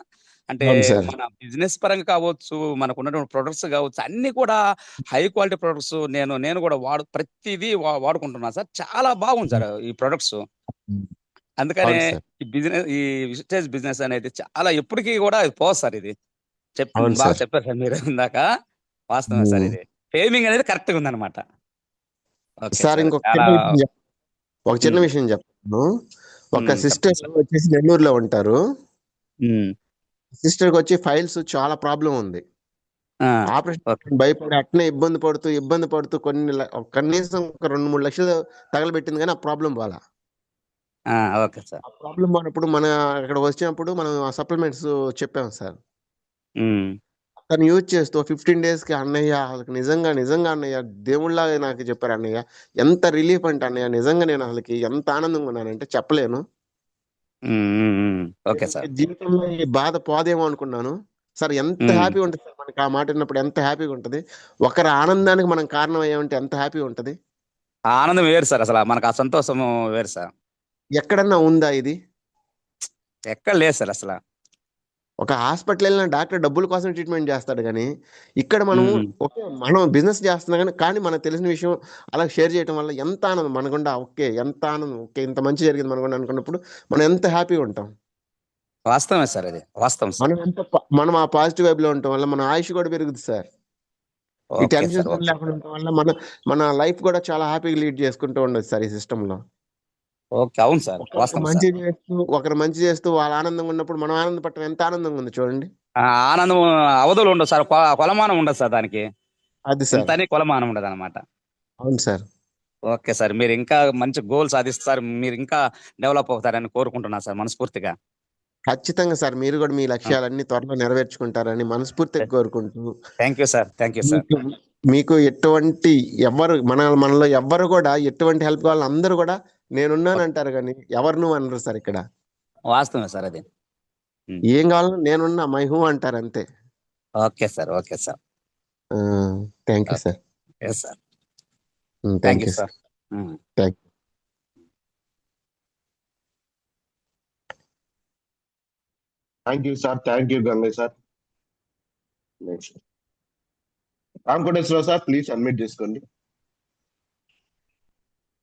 అంటే అవును సార్. మన బిజినెస్ పరంగా కావచ్చు, మనకు ఉన్నటువంటి ప్రొడక్ట్స్ కావచ్చు, అన్ని కూడా హై క్వాలిటీ ప్రొడక్ట్స్. నేను కూడా ప్రతిదీ వాడుకుంటున్నాను సార్. చాలా బాగుంది సార్ ఈ ప్రొడక్ట్స్. అందుకనే అవును సార్. ఈ విజిటేజ్ బిజినెస్ అనేది చాలా ఎప్పటికీ కూడా ఇది పోదు సార్. ఇది అవును బాగా సార్. చెప్పారు సార్ మీరు ఇందాక. వాస్తవం సార్, ఇది ఫేమింగ్ అనేది కరెక్ట్గా ఉందన్నమాట. ఓకే సార్ సార్, ఇంకొక చాలా చిన్న ఉమ్, విషయం చెప్తాను. ఒక చెప్పండి సిస్టర్ సార్. వచ్చేసి నెల్లూరులో ఉంటారు. ఉమ్, సిస్టర్కి వచ్చి ఫైల్స్ చాలా ప్రాబ్లం ఉంది. ఆ, ఓకే. ఆపరేషన్ భయపడి అట్నే ఇబ్బంది పడుతూ కనీసం ఒక 2-3 లక్షలు తగలబెట్టింది, కానీ ఆ ప్రాబ్లం బాల. ఆ, ఓకే సార్. ఆ ప్రాబ్లం పోయినప్పుడు మన అక్కడ వచ్చినప్పుడు మనం ఆ సప్లిమెంట్స్ చెప్పాం సార్. ఉమ్, తను యూజ్ చేస్తూ 15 డేస్కి అన్నయ్య అసలు నిజంగా నిజంగా అన్నయ్య దేవుళ్ళగా నాకు చెప్పారు అన్నయ్య. ఎంత రిలీఫ్ అంటే అన్నయ్య, నిజంగా నేను అసలుకి ఎంత ఆనందంగా ఉన్నానంటే చెప్పలేను. ఉమ్, ఉమ్, ఉమ్, ఓకే నేనైతే సార్. జీవితంలో ఈ బాధ పోదేమో అనుకున్నాను సార్. ఎంత ఉమ్, హ్యాపీ ఉంటుంది సార్ మనకి ఆ మాట విన్నప్పుడు, ఎంత హ్యాపీగా ఉంటుంది. ఒకరి ఆనందానికి మనం కారణం అయ్యామంటే ఎంత హ్యాపీ ఉంటుంది. ఆ ఆనందం వేరు సార్, అసలు మనకు ఆ సంతోషం వేరు సార్. ఎక్కడన్నా ఉందా ఇది? ఎక్కడ లేదు సార్ అసలు. ఒక హాస్పిటల్ వెళ్ళిన డాక్టర్ డబ్బుల కోసం ట్రీట్మెంట్ చేస్తాడు, కానీ ఇక్కడ మనం ఉమ్, ఓకే మనం బిజినెస్ చేస్తున్నాం, కానీ మనకు తెలిసిన విషయం అలా షేర్ చేయడం వల్ల ఎంత ఆనందం మనకుండా. ఓకే ఎంత ఆనందం, ఓకే ఇంత మంచి జరిగింది మనకుండా అనుకున్నప్పుడు మనం ఎంత హ్యాపీగా ఉంటాం. వాస్తవమే సార్, అది వాస్తవం సార్. మనం ఆ పాజిటివ్ వైబ్ లో ఉండటం వల్ల మన ఆయుష్ కూడా పెరుగుతుంది సార్. ఈ ఓకే సార్. టెన్షన్స్ ఓకే లేకుండా ఉండటం వల్ల మన లైఫ్ కూడా చాలా హ్యాపీగా లీడ్ చేసుకుంటూ ఉండదు సార్ ఈ సిస్టమ్ లో. ఓకే, అవును సార్, వాస్తవం సార్. ఒకరు మంచి చేస్తూ వాళ్ళ ఆనందంగా ఉన్నప్పుడు మనం ఆనందపడటం ఎంత ఆనందంగా ఉంది చూడండి. ఆ ఆనందం అవధులు ఉండదు సార్, కొలమానం ఉండదు సార్ దానికి. అది సార్. ఎంతని కొలమానం ఉండదు అనమాట. అవును సార్. ఓకే సార్, మీరు ఇంకా మంచి గోల్ సాధిస్తారు, మీరు ఇంకా డెవలప్ అవుతారని కోరుకుంటున్నాను సార్ మనస్ఫూర్తిగా. ఖచ్చితంగా సార్, మీరు కూడా మీ లక్ష్యాలన్నీ త్వరలో నెరవేర్చుకుంటారని మనస్ఫూర్తిగా కోరుకుంటూ, thank you sir, thank you sir. మీకు మీకు ఎటువంటి మనలో ఎవ్వరు కూడా ఎటువంటి హెల్ప్ కావాలని అందరూ కూడా నేనున్నాను అంటారు, కానీ ఎవరు నువ్వు అనరు సార్ ఇక్కడ. వాస్తవమే సార్ అది. ఏం కావాలన్నా నేనున్నా, మై హూ అంటారు అంతే. Okay sir, okay sir. Thank you sir. Yes sir, thank thank you you sir. Sir. Thank you. Thank you sir. Thank you Gangaiah sir. Next Ram Koteswararao sir, please admit చేసుకోండి.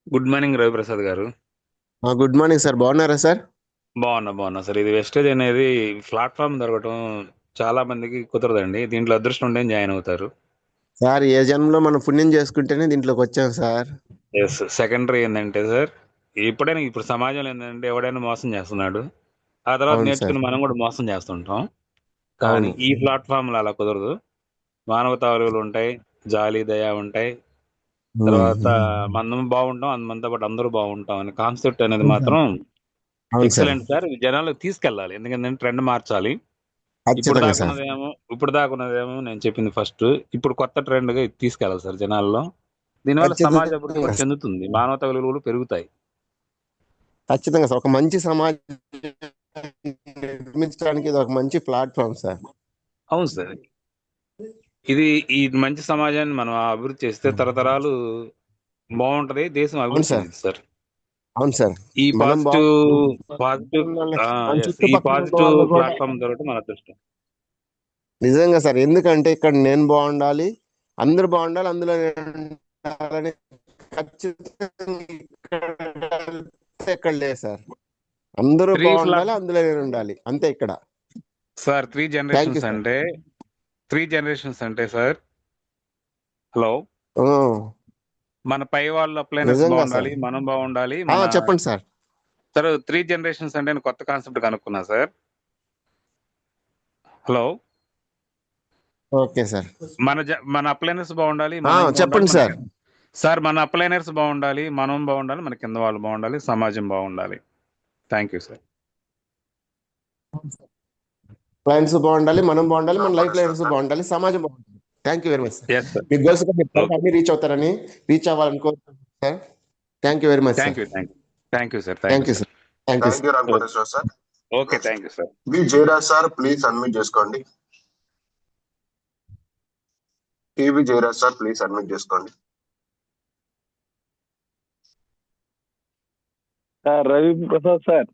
Good morning Raviprasad garu. Good morning sir, బాగున్నారా sir? బాగున్నా sir. ఇది wastage అనేది platform దొరకటం చాలా మందికి కుదరదండి. దీంట్లో అదృష్టం ఉంటే జాయిన్ అవుతారు. సార్ ఏ జన్మలో మనం పుణ్యం చేసుకుంటేనే దీంట్లోకి వచ్చాం సార్. ఎస్. సెకండరీ ఏంటంటే సార్, ఇప్పుడు సమాజంలో ఏంటంటే ఎవడైనా మోసం చేస్తున్నాడు, ఆ తర్వాత అవును సార్. నేర్చుకుని మనం కూడా మోసం చేస్తుంటాం. కానీ అవును. ఈ ప్లాట్ఫామ్లో అలా కుదరదు. మానవతా విలువలు ఉంటాయి, జాలి దయ ఉంటాయి. తర్వాత మనం బాగుంటాం, మనతో పాటు అందరూ బాగుంటాం అనే కాన్సెప్ట్ అనేది అవును సార్. మాత్రం అవును సార్. Excellent sir. ఇది జనాలకు తీసుకెళ్ళాలి, ఎందుకంటే ట్రెండ్ మార్చాలి. ఇప్పుడు ఖచ్చితంగా సార్. దాకున్నదేమో నేను చెప్పింది ఫస్ట్. ఇప్పుడు కొత్త ట్రెండ్ గా ఇది తీసుకెళ్ళాలి సార్ జనాల్లో. దీనివల్ల సమాజ అభివృద్ధి కూడా ఖచ్చితంగా చెందుతుంది, మానవతా విలువలు పెరుగుతాయి. ఖచ్చితంగా సార్, ఒక మంచి సమాజం నిర్మించడానికి ఇది ఒక మంచి ప్లాట్ఫామ్ సార్. అవును సార్, ఇది ఈ మంచి సమాజాన్ని మనం అభివృద్ధి చేస్తే తరతరాలు బాగుంటది, దేశం అవును అభివృద్ధి సార్. చెందింది సార్. అవును సార్. ఈ మనం పాజిటివ్ మన ఈ చుట్టుపక్కల ఉన్న పాజిటివ్ వాళ్ళు కూడా ప్లాట్ఫామ్ దొరకడం మన అదృష్టం. నిజంగా సార్, ఎందుకంటే ఇక్కడ నేను బాగుండాలి, అందరూ బాగుండాలి, అందులో నేను ఉండాలని ఖచ్చితంగా ఇక్కడ లేదు సార్. అందరూ బాగుండాలి, అందులో నేను ఉండాలి, అంతే ఇక్కడ. సార్ 3 జనరేషన్స్ అంటే సార్, హలో, మన పై వాళ్ళు అప్లైనర్స్ బాగుండాలి, మనం బాగుండాలి. చెప్పండి సార్. సార్ 3 జనరేషన్స్ అంటే నేను కొత్త కాన్సెప్ట్ కనుక్కున్నా సార్. Hello, okay sir. మన అప్లైనర్స్ బాగుండాలి, చెప్పండి సార్. సార్ మన అప్లైనర్స్ బాగుండాలి, మనం బాగుండాలి, మన కింద వాళ్ళు బాగుండాలి, సమాజం బాగుండాలి. Thank you sir. క్లయింట్స్ బాగుండాలి, మనం బాగుండాలి, మన లైఫ్ లైన్స్ బాగుండాలి, సమాజం బాగుంటుంది. Thank you very much sir. Yes sir. మీ గోల్స్ కూడా మీరు ఓకే. అన్ని రీచ్ అవుతారని, రీచ్ అవ్వాలని కోరుకుంటున్నాను sir. Thank you very much sir. Thank you sir. Thank you thank you sir. Sir. Thank you thank you Ramakoteswara sir. Okay, next thank you sir. B Jayaraj sir, please unmute చేసుకోండి. TV Jayaraj sir, please unmute చేసుకోండి. Sir Ravi Prasad sir.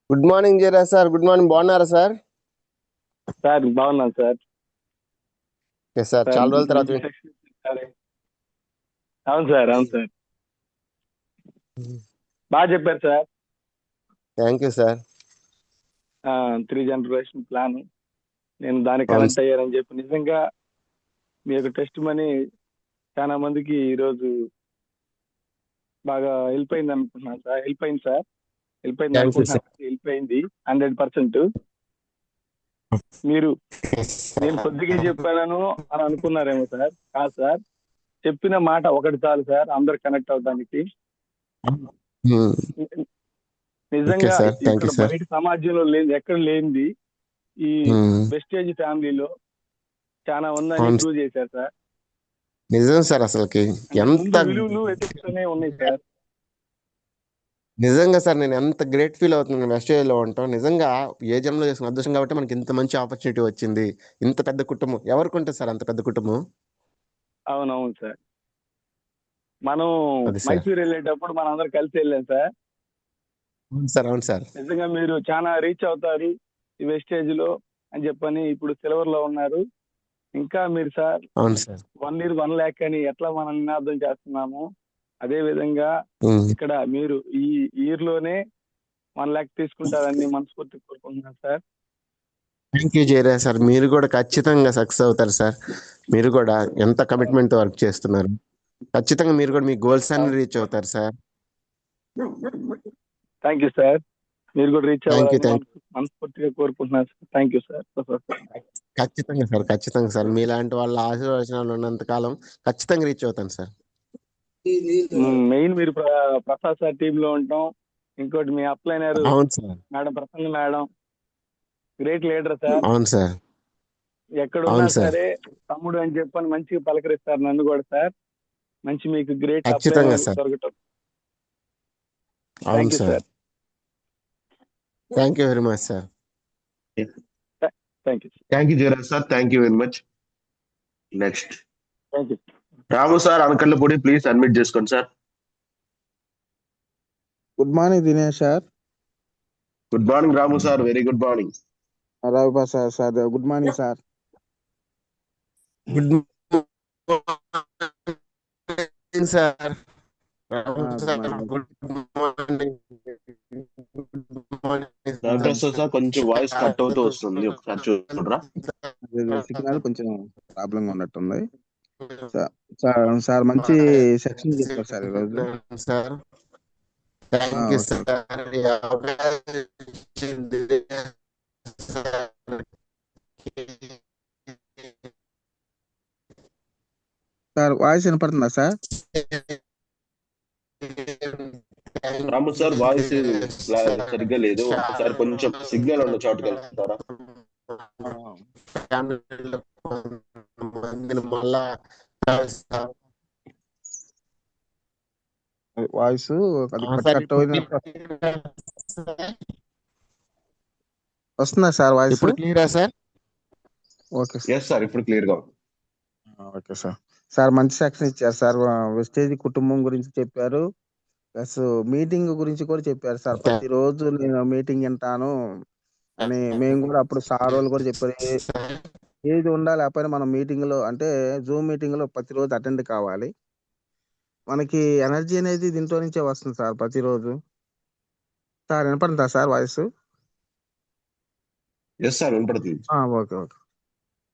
Good morning Jayaraj sir. Good morning. బాగున్నారా sir? Sir బాగున్నాను sir. Yes sir, చాలా రోజుల తర్వాత అవును sir, అవును sir, బాగా చెప్పారు sir. Thank you sir. 3 generation plan నేను దానికి అవును కనెక్ట్ అయ్యారని చెప్పి నిజంగా మీ యొక్క టెస్ట్ మనీ చాలా మందికి ఈరోజు బాగా హెల్ప్ అయింది అనుకుంటున్నాను సార్. హెల్ప్ అయింది సార్, హెల్ప్ అయింది థ్యాంక్ యూ సార్. అనుకుంటున్నాను. హెల్ప్ అయింది 100%. మీరు నేను కొద్దిగా చెప్పాను అని అనుకున్నారేమో సార్. కాదు సార్, చెప్పిన మాట ఒకటి చాలు సార్ అందరు కనెక్ట్ అవడానికి. నిజంగా సార్, థ్యాంక్ ఇక్కడ యూ సార్. బయట సమాజంలో లేదు, ఎక్కడ లేనిది ఈ వెస్టేజ్ ఫ్యామిలీలో చాలా ఉందని అవును ప్రూవ్ చేశారు సార్. నిజం సార్. అసలుకి అంటే ఎంత ముందు విలువలు ఎథిక్స్ అనేవి ఉన్నాయి సార్. నిజంగా సార్, నేను ఎంత గ్రేట్ ఫీల్ అవుతున్నాను వెస్టేజ్లో ఉంటాం. నిజంగా ఏ జన్మలో చేసిన అదృష్టం కాబట్టి మనకి ఇంత మంచి ఆపర్చునిటీ వచ్చింది. ఇంత పెద్ద కుటుంబం ఎవరికి ఉంటుంది సార్, అంత పెద్ద కుటుంబం? అవునవును సార్. మనం అది సార్. మైసూర్ వెళ్ళేటప్పుడు మనం అందరం కలిసి వెళ్ళాం సార్. అవును సార్. అవును సార్. నిజంగా మీరు చాలా రీచ్ అవుతారు ఈ వెస్టేజ్ లో అని చెప్పని ఇప్పుడు సిల్వర్ లో ఉన్నారు. ఇంకా మీరు సార్ అవును సార్. 1 year 1 lakh అని ఎట్లా మనం నినాదం చేస్తున్నాము, అదే విధంగా ఇక్కడ మీరు ఈ ఇయర్ లోనే 1 lakh తీసుకుంటారని మనస్ఫూర్తి కోరుకుంటున్నాను sir. Thank you Jayaraj sir. మీరు కూడా ఖచ్చితంగా సక్సెస్ అవుతారు సార్. మీరు కూడా ఎంత కమిట్మెంట్ తో వర్క్ చేస్తున్నారు. ఖచ్చితంగా మీరు కూడా మీ గోల్స్ అన్ని రీచ్ అవుతారు సార్. Thank you sir. మీరు కూడా రీచ్ థ్యాంక్ యూ. అవ్వాలని థ్యాంక్ మనస్ఫూర్తిగా కోరుకుంటున్నాను సార్. Thank you sir. ఖచ్చితంగా సార్. ఖచ్చితంగా సార్. మీలాంటి వాళ్ళ ఆశీర్వచనాలు ఉన్నంత కాలం ఖచ్చితంగా రీచ్ అవుతాను సార్. మెయిన్ మీరు ప్రసాద్ సార్ టీమ్ లో ఉంటాం. ఇంకోటి మీ అప్లైనర్ అవును sir. Madam Prasanna madam great leader sir. అవును సార్. ఎక్కడ ఉన్నా అవును సార్. సరే తమ్ముడు అని చెప్పని మంచిగా పలకరిస్తారు నన్ను కూడా సార్. మంచి మీకు గ్రేట్ ఖచ్చితంగా అప్లైనర్ సార్. దొరకటం. అవును thank you sir. Sir. Thank you very much sir. Thank you thank you Jayaraj sir. Thank you very much. Next thank you. Ramu sir, Anakallapudi, please admit చేసుకోండి sir. Good morning Dinesh sir. Good morning Ramu sir. Very good morning. Ravi Prasad sir. Good morning sir. Good morning sir. Sir కొంచెం voice cut అవుతూ వస్తుంది, ఒకసారి చూడరా. Signal కొంచెం problem గా ఉన్నట్టుంది sir. మంచి సెక్షన్ చెప్పారు సార్ ఈరోజు. Sir thank you sir. Sir voice వినపడుతుందా సార్? రాము సార్ వాయిస్ సరిగ్గా లేదు. ఒకసారి కొంచెం సిగ్నల్ ఉన్న చోటుకి వెళ్తారా? వాయిస్ వస్తుందా సార్ వాయిస్? ఇప్పుడు క్లియరా సార్? ఓకే సార్, ఇప్పుడు క్లియర్ గా ఉంది. Okay sir. సార్ మంచి సెక్షన్ ఇచ్చారు సార్. వెస్టేజ్ కుటుంబం గురించి చెప్పారు, ప్లస్ మీటింగ్ గురించి కూడా చెప్పారు సార్. ప్రతిరోజు నేను మీటింగ్ వింటాను అని మేము కూడా అప్పుడు సార్ వాళ్ళు కూడా చెప్పారు. ఏది ఉండాలి లేకపోయినా మనం మీటింగ్ లో అంటే జూమ్ మీటింగ్ లో ప్రతిరోజు అటెండ్ కావాలి. మనకి ఎనర్జీ అనేది దీంట్లో నుంచే వస్తుంది సార్ ప్రతిరోజు. సార్ వినపడుతుందా సార్ వాయిస్? సార్ వినపడుతుంది. Okay okay.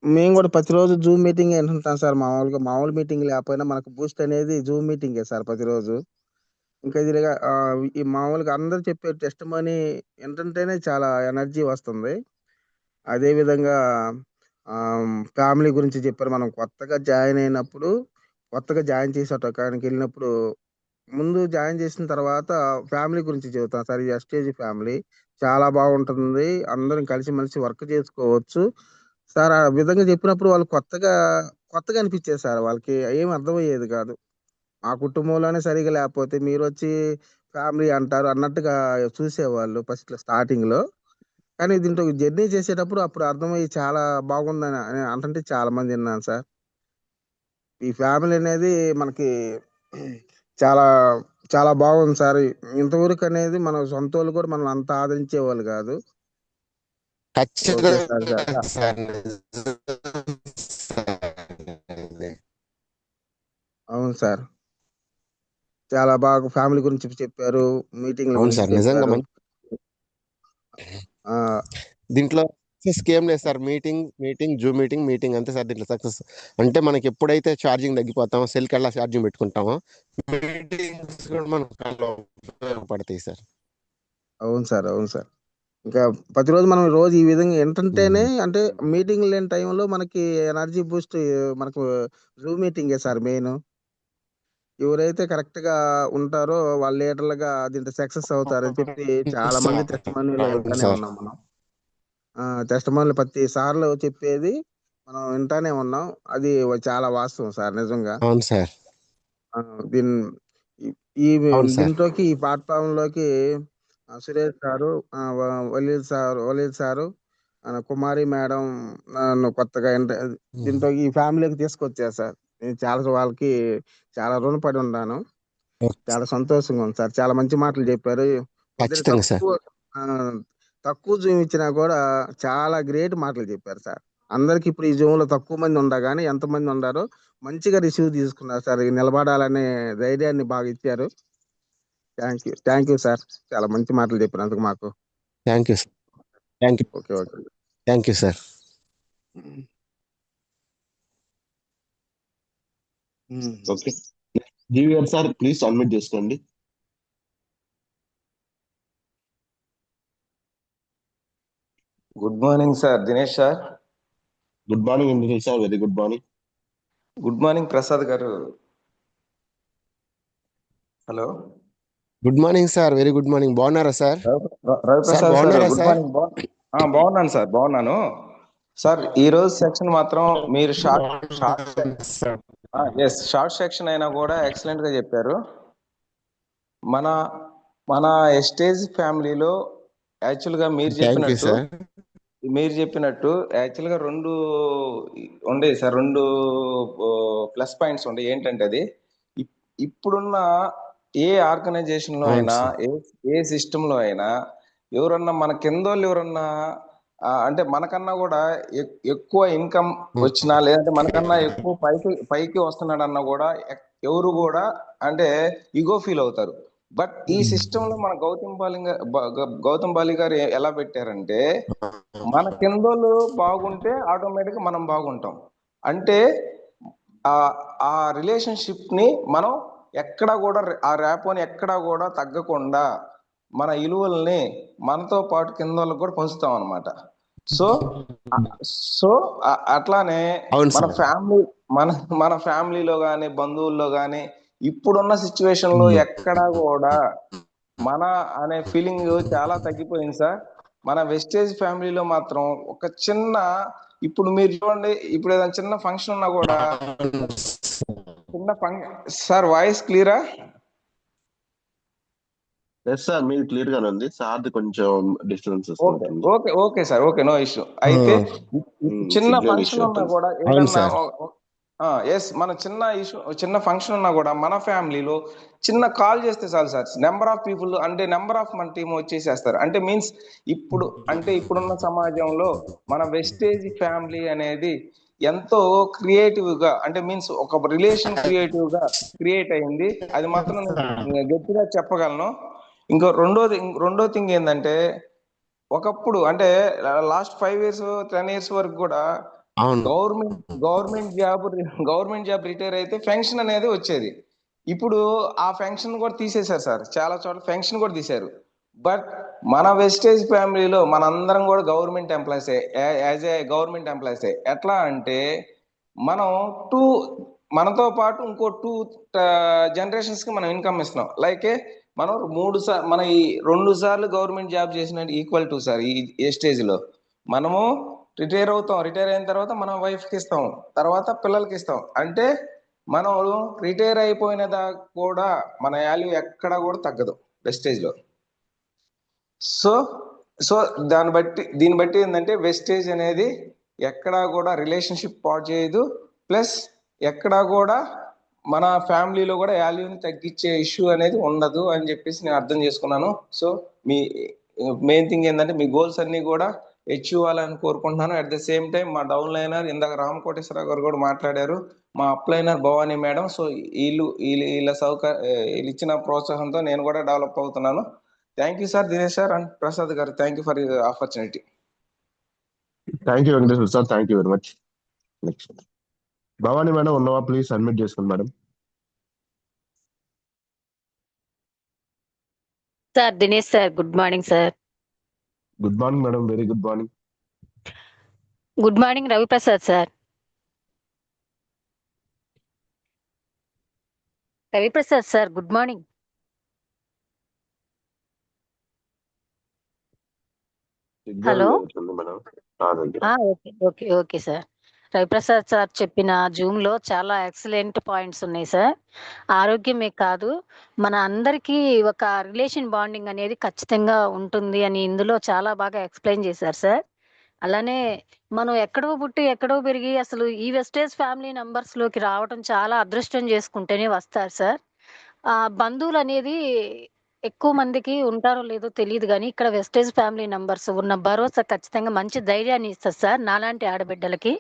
మేము కూడా ప్రతిరోజు జూమ్ మీటింగ్ వింటుంటాం సార్. మామూలు మీటింగ్ లేకపోయినా మనకు బూస్ట్ అనేది జూమ్ మీటింగే సార్ ప్రతిరోజు. ఇంకా ఇదిగా ఈ మామూలుగా అందరు చెప్పే టెస్ట్ మనీ ఏంటంటేనే చాలా ఎనర్జీ వస్తుంది. అదే విధంగా ఫ్యామిలీ గురించి చెప్పారు. మనం కొత్తగా జాయిన్ చేసేటకానికి వెళ్ళినప్పుడు ముందు జాయిన్ చేసిన తర్వాత ఫ్యామిలీ గురించి చెబుతాను సార్. ఈ ఎస్టేజ్ ఫ్యామిలీ చాలా బాగుంటుంది. అందరం కలిసిమెలిసి వర్క్ చేసుకోవచ్చు సార్. ఆ విధంగా చెప్పినప్పుడు వాళ్ళు కొత్తగా అనిపించేది సార్. వాళ్ళకి ఏం అర్థమయ్యేది కాదు. మా కుటుంబంలోనే సరిగా లేకపోతే మీరొచ్చి ఫ్యామిలీ అంటారు అన్నట్టుగా చూసేవాళ్ళు ఫస్ట్ స్టార్టింగ్ లో. కానీ దీంట్లో జర్నీ చేసేటప్పుడు అప్పుడు అర్థమయ్యి చాలా బాగుందని అంటే చాలా మంది విన్నాను సార్. ఈ ఫ్యామిలీ అనేది మనకి చాలా చాలా బాగుంది సార్. ఇంతవరకు అనేది మన సొంత వాళ్ళు కూడా మనల్ని అంత ఆదరించేవాళ్ళు కాదు. Okay sir. ఖచ్చితంగా సార్. అవును సార్. చాలా బాగా ఫ్యామిలీ గురించి చెప్పారు. మీటింగ్ల అవును గురించి సార్, నిజంగా చెప్పారు. ఆ, దీంట్లో సక్సెస్ ఏం లేదు సార్. మీటింగ్ జూమ్ మీటింగ్ అంతే సార్. దీంట్లో సక్సెస్ అంటే మనకి ఎప్పుడైతే ఛార్జింగ్ తగ్గిపోతామో సెల్కి ఎలా ఛార్జింగ్ పెట్టుకుంటామో మీటింగ్స్ కూడా మనకు చాలా ఉపయోగపడతాయి సార్. అవును సార్. అవును సార్. ఇంకా ప్రతిరోజు మనం రోజు ఈ విధంగా ఏంటంటేనే అంటే మీటింగ్ లేని టైంలో మనకి ఎనర్జీ బూస్ట్ మనకు జూమ్ మీటింగే సార్ మెయిన్. ఎవరైతే కరెక్ట్ గా ఉంటారో వాళ్ళు లీడర్లుగా దీంట్లో సక్సెస్ అవుతారని చెప్పి చాలా మంది టెస్ట్ మనీలో అవును వింటానే సార్. ఉన్నాం మనం. టెస్ట్ మనీలు ప్రతి సార్లు చెప్పేది మనం వింటానే ఉన్నాం. అది చాలా వాస్తవం సార్ నిజంగా. అవును సార్. ఆ, దీని ఈ అవును సార్. దీంట్లోకి ఈ ప్లాట్ఫామ్ లోకి సురేష్ సారు, వలీద్ సారు, కుమారి మేడం నన్ను కొత్తగా దీంట్లో ఈ ఫ్యామిలీకి తీసుకొచ్చారు సార్. నేను చాలా వాళ్ళకి చాలా రుణపడి ఉన్నాను. చాలా సంతోషంగా ఉంది సార్. చాలా మంచి మాటలు చెప్పారు. కొద్దిగా ఖచ్చితంగా సార్. ఆ, తక్కువ జూమ్ ఇచ్చినా కూడా చాలా గ్రేట్ మాటలు చెప్పారు సార్. అందరికి ఇప్పుడు ఈ జూమ్ లో తక్కువ మంది ఉండగానే ఎంతమంది ఉండారో మంచిగా రిసీవ్ తీసుకున్నారు సార్. ఈ నిలబడాలనే ధైర్యాన్ని బాగా ఇచ్చారు. Thank you sir. చాలా మంచి మాటలు చెప్పినందుకు మాకు. Thank you sir. Thank you. Okay okay. Thank you sir. Okay, GVR sir please submit చేసుకోండి. Good morning sir Dinesh sir. Good morning Indrajit sir, very good morning. Good morning Prasad గారు. Hello, good morning sir. Very good morning. బాగున్నారా sir? Raviprasad sir బాగున్నారా good sir? Morning. బాగున్నాను sir, బాగున్నాను sir. ఈ రోజు section మాత్రం మీరు షార్ట్ సెక్షన్ అయినా కూడా ఎక్సలెంట్ గా చెప్పారు. మన మన ఎస్టేజ్ ఫ్యామిలీలో యాక్చువల్గా థ్యాంక్ యూ సార్. మీరు చెప్పినట్టు యాక్చువల్గా రెండు ఉండేది సార్. రెండు ప్లస్ పాయింట్స్ ఉండే. ఏంటంటే అది ఇప్పుడున్న ఏ ఆర్గనైజేషన్ లో అవును అయినా సార్. ఏ సిస్టమ్ లో అయినా ఎవరన్నా మన కిందోళ్ళు ఎవరన్నా అంటే మనకన్నా కూడా ఎక్కువ ఇన్కమ్ వచ్చినా లేదంటే మనకన్నా ఎక్కువ పైకి వస్తున్నాడన్నా కూడా ఎవరు కూడా అంటే ఈగో ఫీల్ అవుతారు. బట్ ఈ సిస్టమ్ లో మన గౌతమ్ బాలి గారు ఎలా పెట్టారంటే మన కిందోళ్ళు బాగుంటే ఆటోమేటిక్ మనం బాగుంటాం. అంటే ఆ రిలేషన్షిప్ ని మనం ఎక్కడా కూడా ఆ ర్యాపోని ఎక్కడా కూడా తగ్గకుండా మన విలువల్ని మనతో పాటు కింద వాళ్ళకి కూడా పంచుతాం అనమాట. సో అట్లానే అవును మన సార్. ఫ్యామిలీ మన ఫ్యామిలీలో గాని బంధువుల్లో గాని ఇప్పుడున్న సిచ్యువేషన్ లో ఎక్కడా కూడా మన అనే ఫీలింగ్ చాలా తగ్గిపోయింది సార్. మన వెస్టేజ్ ఫ్యామిలీలో మాత్రం ఒక చిన్న ఇప్పుడు మీరు చూడండి, ఇప్పుడు ఏదైనా చిన్న ఫంక్షన్ ఉన్నా కూడా సార్ వాయిస్ క్లియరా? ఎస్ సార్, మీరు క్లియర్ గానే ఉంది. సార్ కొంచెం డిస్టర్బెన్స్ వస్తుంది. Okay sir, okay, no issue. అయితే చిన్న ఫంక్షన్ ఉన్నా కూడా ఏదన్నా మన చిన్న ఫంక్షన్ ఉన్నా కూడా మన ఫ్యామిలీలో చిన్న కాల్ చేస్తే చాలు సార్. నెంబర్ ఆఫ్ పీపుల్ అంటే నెంబర్ ఆఫ్ మన టీం వచ్చేసేస్తారు. అంటే మీన్స్ ఇప్పుడున్న సమాజంలో మన వెస్టేజ్ ఫ్యామిలీ అనేది ఎంతో క్రియేటివ్ గా అంటే మీన్స్ ఒక రిలేషన్ క్రియేట్ అయింది. అది మాత్రం నేను గట్టిగా చెప్పగలను. ఇంకో రెండో థింగ్ ఏంటంటే ఒకప్పుడు అంటే లాస్ట్ 5 years 10 years వరకు కూడా గవర్నమెంట్ జాబ్ రిటైర్ అయితే పెన్షన్ అనేది వచ్చేది. ఇప్పుడు ఆ పెన్షన్ కూడా తీసేశారు సార్. చాలా చోట్ల పెన్షన్ కూడా తీశారు. బట్ మన వెస్టేజ్ ఫ్యామిలీలో మనందరం కూడా గవర్నమెంట్ ఎంప్లాయీసే. యాజ్ ఏ గవర్నమెంట్ ఎంప్లాయీసే. ఎట్లా అంటే మనం మనతో పాటు ఇంకో 2 జనరేషన్స్ కి మనం ఇన్కమ్ ఇస్తున్నాం. లైక్ మనం 3 సార్లు మన ఈ 2 సార్లు గవర్నమెంట్ జాబ్ చేసిన ఈక్వల్ టు సార్ ఈ స్టేజ్ లో మనము రిటైర్ అవుతాం. రిటైర్ అయిన తర్వాత మన వైఫ్ కి ఇస్తాం, తర్వాత పిల్లలకి ఇస్తాం. అంటే మనం రిటైర్ అయిపోయిన దాకా కూడా మన వాల్యూ ఎక్కడ కూడా తగ్గదు వెస్టేజ్ లో. సో సో దీన్ని బట్టి ఏంటంటే వెస్టేజ్ అనేది ఎక్కడా కూడా రిలేషన్షిప్ పాడు చేయదు, ప్లస్ ఎక్కడా కూడా మన ఫ్యామిలీలో కూడా వాల్యూని తగ్గించే ఇష్యూ అనేది ఉండదు అని చెప్పేసి నేను అర్థం చేసుకున్నాను. సో మీ మెయిన్ థింగ్ ఏంటంటే మీ గోల్స్ అన్ని కూడా అచీవ్ అవ్వాలని కోరుకుంటున్నాను. అట్ ద సేమ్ టైం మా డౌన్ లైనర్ ఇందాక రామకోటేశ్వరరావు గారు కూడా మాట్లాడారు, మా అప్లైనర్ భవానీ మేడం. సో వీళ్ళు ఇచ్చిన ప్రోత్సాహంతో నేను కూడా డెవలప్ అవుతున్నాను. Thank you sir Dinesh sir and Prasad గారు. Thank you for opportunity. Thank you Venkateswara sir, thank you very much. Next Bhavani madam ఉన్నావా? ప్లీజ్ సబ్మిట్ చేసుకోండి madam. Sir Dinesh sir, good morning sir. Good morning madam, very good morning. Good morning Raviprasad sir. Raviprasad sir, good morning. Hello. Okay sir. Raviprasad sir చెప్పిన zoom లో చాలా excellent points ఉన్నాయి sir. ఆరోగ్యమే కాదు, మన అందరికీ ఒక రిలేషన్ బాండింగ్ అనేది ఖచ్చితంగా ఉంటుంది అని ఇందులో చాలా బాగా ఎక్స్ప్లెయిన్ చేశారు సార్. అలానే మనం ఎక్కడో పుట్టి ఎక్కడో పెరిగి అసలు ఈ వెస్టేజ్ ఫ్యామిలీ నంబర్స్ లోకి రావడం చాలా అదృష్టం చేసుకుంటేనే వస్తారు సార్. బంధువులు అనేది ఎక్కువ మందికి ఉంటారో లేదో తెలియదు, కానీ ఇక్కడ వెస్టేజ్ ఫ్యామిలీ నంబర్స్ ఉన్న భరోసా ఖచ్చితంగా మంచి ధైర్యాన్ని ఇస్తుంది సార్ నాలాంటి ఆడబిడ్డలకి.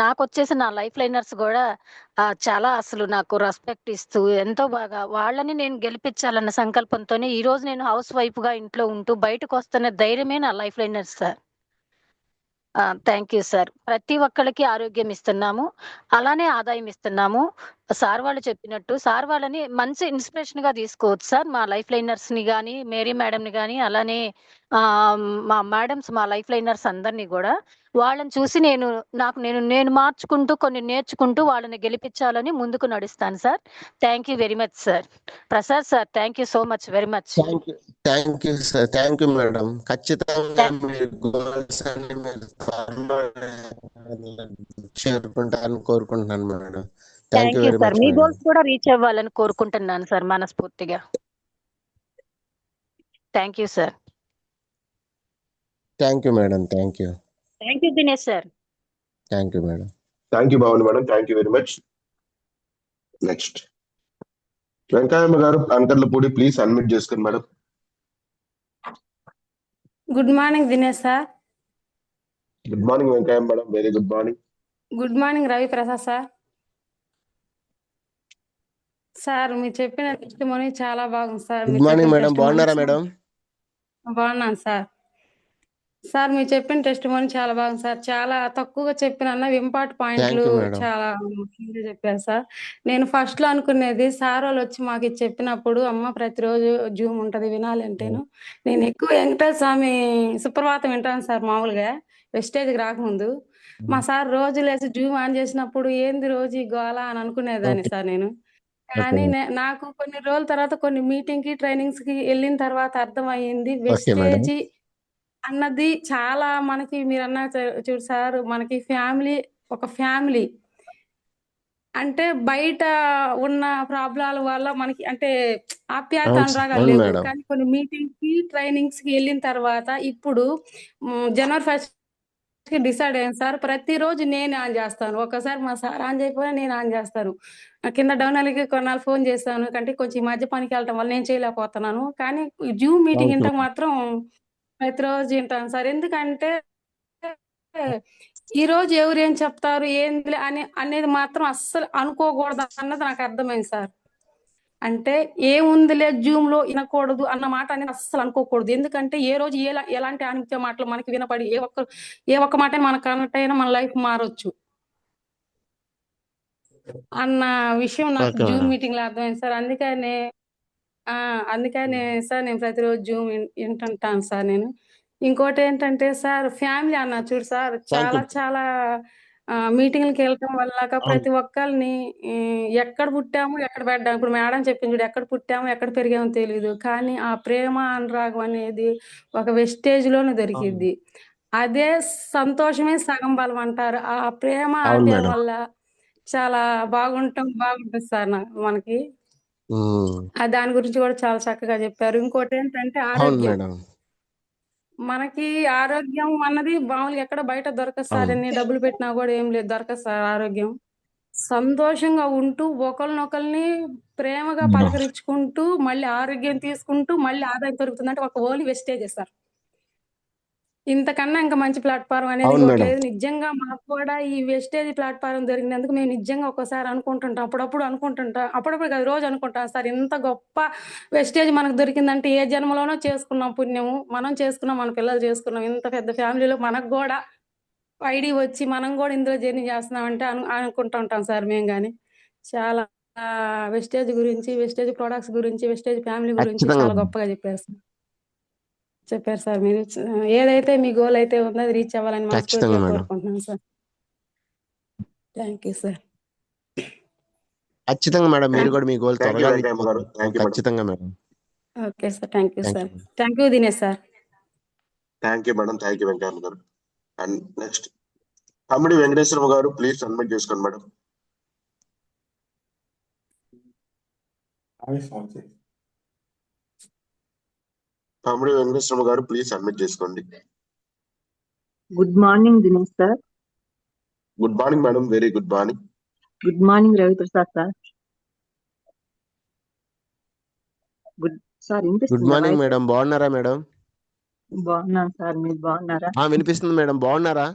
నాకు వచ్చేసి నా లైఫ్ లైనర్స్ కూడా చాలా అసలు నాకు రెస్పెక్ట్ ఇస్తూ ఎంతో బాగా వాళ్ళని నేను గెలిపించాలన్న సంకల్పంతోనే ఈ రోజు నేను హౌస్ వైఫ్ గా ఇంట్లో ఉంటూ బయటకు వస్తున్న ధైర్యమే నా life liners sir. Thank you sir. ప్రతి ఒక్కళ్ళకి ఆరోగ్యం ఇస్తున్నాము, అలానే ఆదాయం ఇస్తున్నాము. సార్ వాళ్ళు చెప్పినట్టు సార్ వాళ్ళని మంచి ఇన్స్పిరేషన్ గా తీసుకోవచ్చు సార్. మా లైఫ్ లైనర్స్ ని కానీ, మేరీ మేడం ని కానీ, అలానే మా మేడమ్స్, మా లైఫ్ లైనర్స్ అందరినీ కూడా వాళ్ళని చూసి నేను మార్చుకుంటూ కొన్ని నేర్చుకుంటూ వాళ్ళని గెలిపించాలని ముందుకు నడుస్తాను sir. Thank you very much sir. Prasad sir, thank you so much very much. Thank you sir, thank you madam. ఖచ్చితంగా మీరు గోల్స్ అన్ని మీరు చేరుకుంటారని కోరుకుంటున్నాను మేడం. Thank you sir. మీ గోల్స్ కూడా రీచ్ అవ్వాలని కోరుకుంటున్నాను సార్ మనస్ఫూర్తిగా. Thank you sir. Thank you madam. Thank you. Thank you Dinesh sir. Thank you madam. Thank you Bhavani madam, thank you very much. Next Venkayyamma గారు అంకర్లపూడి, ప్లీజ్ అన్మ్యూట్ చేసుకోండి madam. Good morning Dinesh sir. Good morning Venkayamma madam, very good morning. Good morning Ravi Prasad sir. Sir మీరు చెప్పిన testimony చాలా బాగుంది sir. Good morning madam, బాగున్నారా madam? బాగున్నాను sir. Sir మీరు చెప్పిన టెస్టిమోనీ చాలా బాగుంది సార్. చాలా తక్కువగా చెప్పిన ఇంపార్టెంట్ పాయింట్లు చాలా ముఖ్యంగా చెప్పారు సార్. నేను ఫస్ట్ లో అనుకునేది సార్ వాళ్ళు వచ్చి మాకు ఇది చెప్పినప్పుడు అమ్మ ప్రతిరోజు జూమ్ ఉంటది వినాలి అంటేను నేను ఎక్కువ వెంకటేశ్వర స్వామి సుప్రభాతం వింటాను సార్. మామూలుగా వెస్టేజ్కి రాకముందు మా సార్ రోజు లేచి జూమ్ ఆన్ చేసినప్పుడు ఏంది రోజు ఈ గోళ అని అనుకునేదాన్ని సార్ నేను. కానీ నాకు కొన్ని రోజుల తర్వాత కొన్ని మీటింగ్ కి ట్రైనింగ్స్ కి వెళ్ళిన తర్వాత అర్థమయ్యింది వెస్టేజ్ అన్నది చాలా మనకి మీరు అన్న చూడు సార్, మనకి ఫ్యామిలీ ఒక ఫ్యామిలీ అంటే బయట ఉన్న ప్రాబ్లాల వల్ల మనకి అంటే ఆప్యాయత అనురాగాలు లేవు. కానీ కొన్ని మీటింగ్స్ కి ట్రైనింగ్స్ కి వెళ్ళిన తర్వాత ఇప్పుడు జనవరి 1 కి డిసైడ్ అయ్యాను సార్. ప్రతిరోజు నేను ఆన్ చేస్తాను. ఒకసారి మా సార్ ఆన్ చేయకపోయినా నేను ఆన్ చేస్తాను. కింద డౌన్ అలికి కొన్నాళ్ళు ఫోన్ చేస్తాను, అంటే కొంచెం ఈ మధ్య పనికి వెళ్ళటం వల్ల నేను చేయలేకపోతున్నాను. కానీ జూమ్ మీటింగ్ ఇంతకు మాత్రం ప్రతిరోజు వింటాను సార్. ఎందుకంటే ఈ రోజు ఎవరు ఏం చెప్తారు ఏంది అనేది మాత్రం అస్సలు అనుకోకూడదు అన్నది నాకు అర్థమైంది సార్. అంటే ఏముందిలే జూమ్ లో వినకూడదు అన్న మాట అనేది అస్సలు అనుకోకూడదు. ఎందుకంటే ఏ రోజు ఎలాంటి ఆనిత్య మాటలు మనకి వినపడి ఏ ఒక్క మాట మనకు కనెక్ట్ అయినా మన లైఫ్ మారొచ్చు అన్న విషయం నాకు జూమ్ మీటింగ్ లో అర్థమైంది సార్. అందుకనే సార్ నేను ప్రతిరోజు జూమ్ వింటుంటాను సార్. నేను ఇంకోటి ఏంటంటే సార్ ఫ్యామిలీ అన్న చూడు సార్, చాలా చాలా మీటింగ్‌లకి వెళ్ళటం వల్ల అవును ప్రతి ఒక్కళ్ళని ఎక్కడ పుట్టాము, ఎక్కడ పెడ్డాము. ఇప్పుడు మేడం చెప్పింది చూడు, ఎక్కడ పుట్టామో, ఎక్కడ పెరిగామో తెలీదు. కానీ ఆ ప్రేమ, అనురాగం అనేది ఒక వెస్టేజ్‌లోనే అవును దొరికిద్ది. అదే సంతోషమే సగం బలం అంటారు. ఆ ప్రేమ, అవును ఆప్యాయత మేడం. వల్ల చాలా బాగుంటది సార్ మనకి. దాని గురించి కూడా చాలా చక్కగా చెప్పారు. ఇంకోటేంటంటే అవును ఆరోగ్యం. మేడం. మనకి ఆరోగ్యం అన్నది మామూలుగా ఎక్కడ బయట దొరకదు సార్. అవును ఎన్ని డబ్బులు పెట్టినా కూడా ఏం లేదు, దొరకదు సార్ ఆరోగ్యం. సంతోషంగా ఉంటూ ఒకళ్ళనొకళ్ళని ప్రేమగా మేడం. పలకరించుకుంటూ మళ్ళీ ఆరోగ్యం తీసుకుంటూ మళ్ళీ ఆదాయం దొరుకుతుందంటే ఒక ఓన్లీ వెస్టేజే సార్. ఇంతకన్నా ఇంకా మంచి ప్లాట్ఫారం అనేది అవును ఇంకోటి మేడం. లేదు. నిజంగా మాకు కూడా ఈ వెస్టేజ్ ప్లాట్ఫారం దొరికినందుకు మేము నిజంగా ఒక్కోసారి అనుకుంటుంటాం, అప్పుడప్పుడు కాదు, రోజు అనుకుంటాం సార్, ఇంత గొప్ప వెస్టేజ్ మనకు దొరికిందంటే ఏ జన్మలోనో చేసుకున్నాం పుణ్యము, మనం చేసుకున్నాం, మన పిల్లలు చేసుకున్నాం. ఇంత పెద్ద ఫ్యామిలీలో మనకు కూడా ఐడి వచ్చి మనం కూడా ఇందులో జర్నీ చేస్తున్నామంటే అనుకుంటూ ఉంటాం సార్ మేము. కానీ చాలా వెస్టేజ్ గురించి, వెస్టేజ్ ప్రొడక్ట్స్ గురించి, వెస్టేజ్ ఫ్యామిలీ గురించి ఖచ్చితంగా చాలా మేడం. గొప్పగా చెప్పారు సార్ మీరు. ఏదైతే మీ గోల్ అయితే ఉందో అది రీచ్ అవ్వాలని ఖచ్చితంగా మనస్ఫూర్తిగా మేడం. కోరుకుంటున్నాను సార్. Thank you sir. ఖచ్చితంగా మేడం. మీరు కూడా మీ గోల్ థ్యాంక్ యూ త్వరగా రీచ్ వెంకయ్య గారు. అవుతారు. Thank you madam. ఖచ్చితంగా madam. Okay sir. Thank you thank sir. You madam. Thank you Dinesh sir. Thank you madam. Thank you Venkaiah garu. And next తమ్ముడి వెంకటేశ్వర గారు, please submit చేసుకోండి మేడం. తమ్ముడి వెంకటేశ్వర గారు, ప్లీజ్ సబ్మిట్ చేసుకోండి. Good morning Dinesh sir. Good morning madam. Very good morning. Good morning Raviprasad sir. Good sir, good వినిపిస్తుందా morning voice? Madam. బాగున్నారా madam? బాగున్నాను sir, మీరు బాగున్నారా? వినిపిస్తుంది మేడం. బాగున్నారా?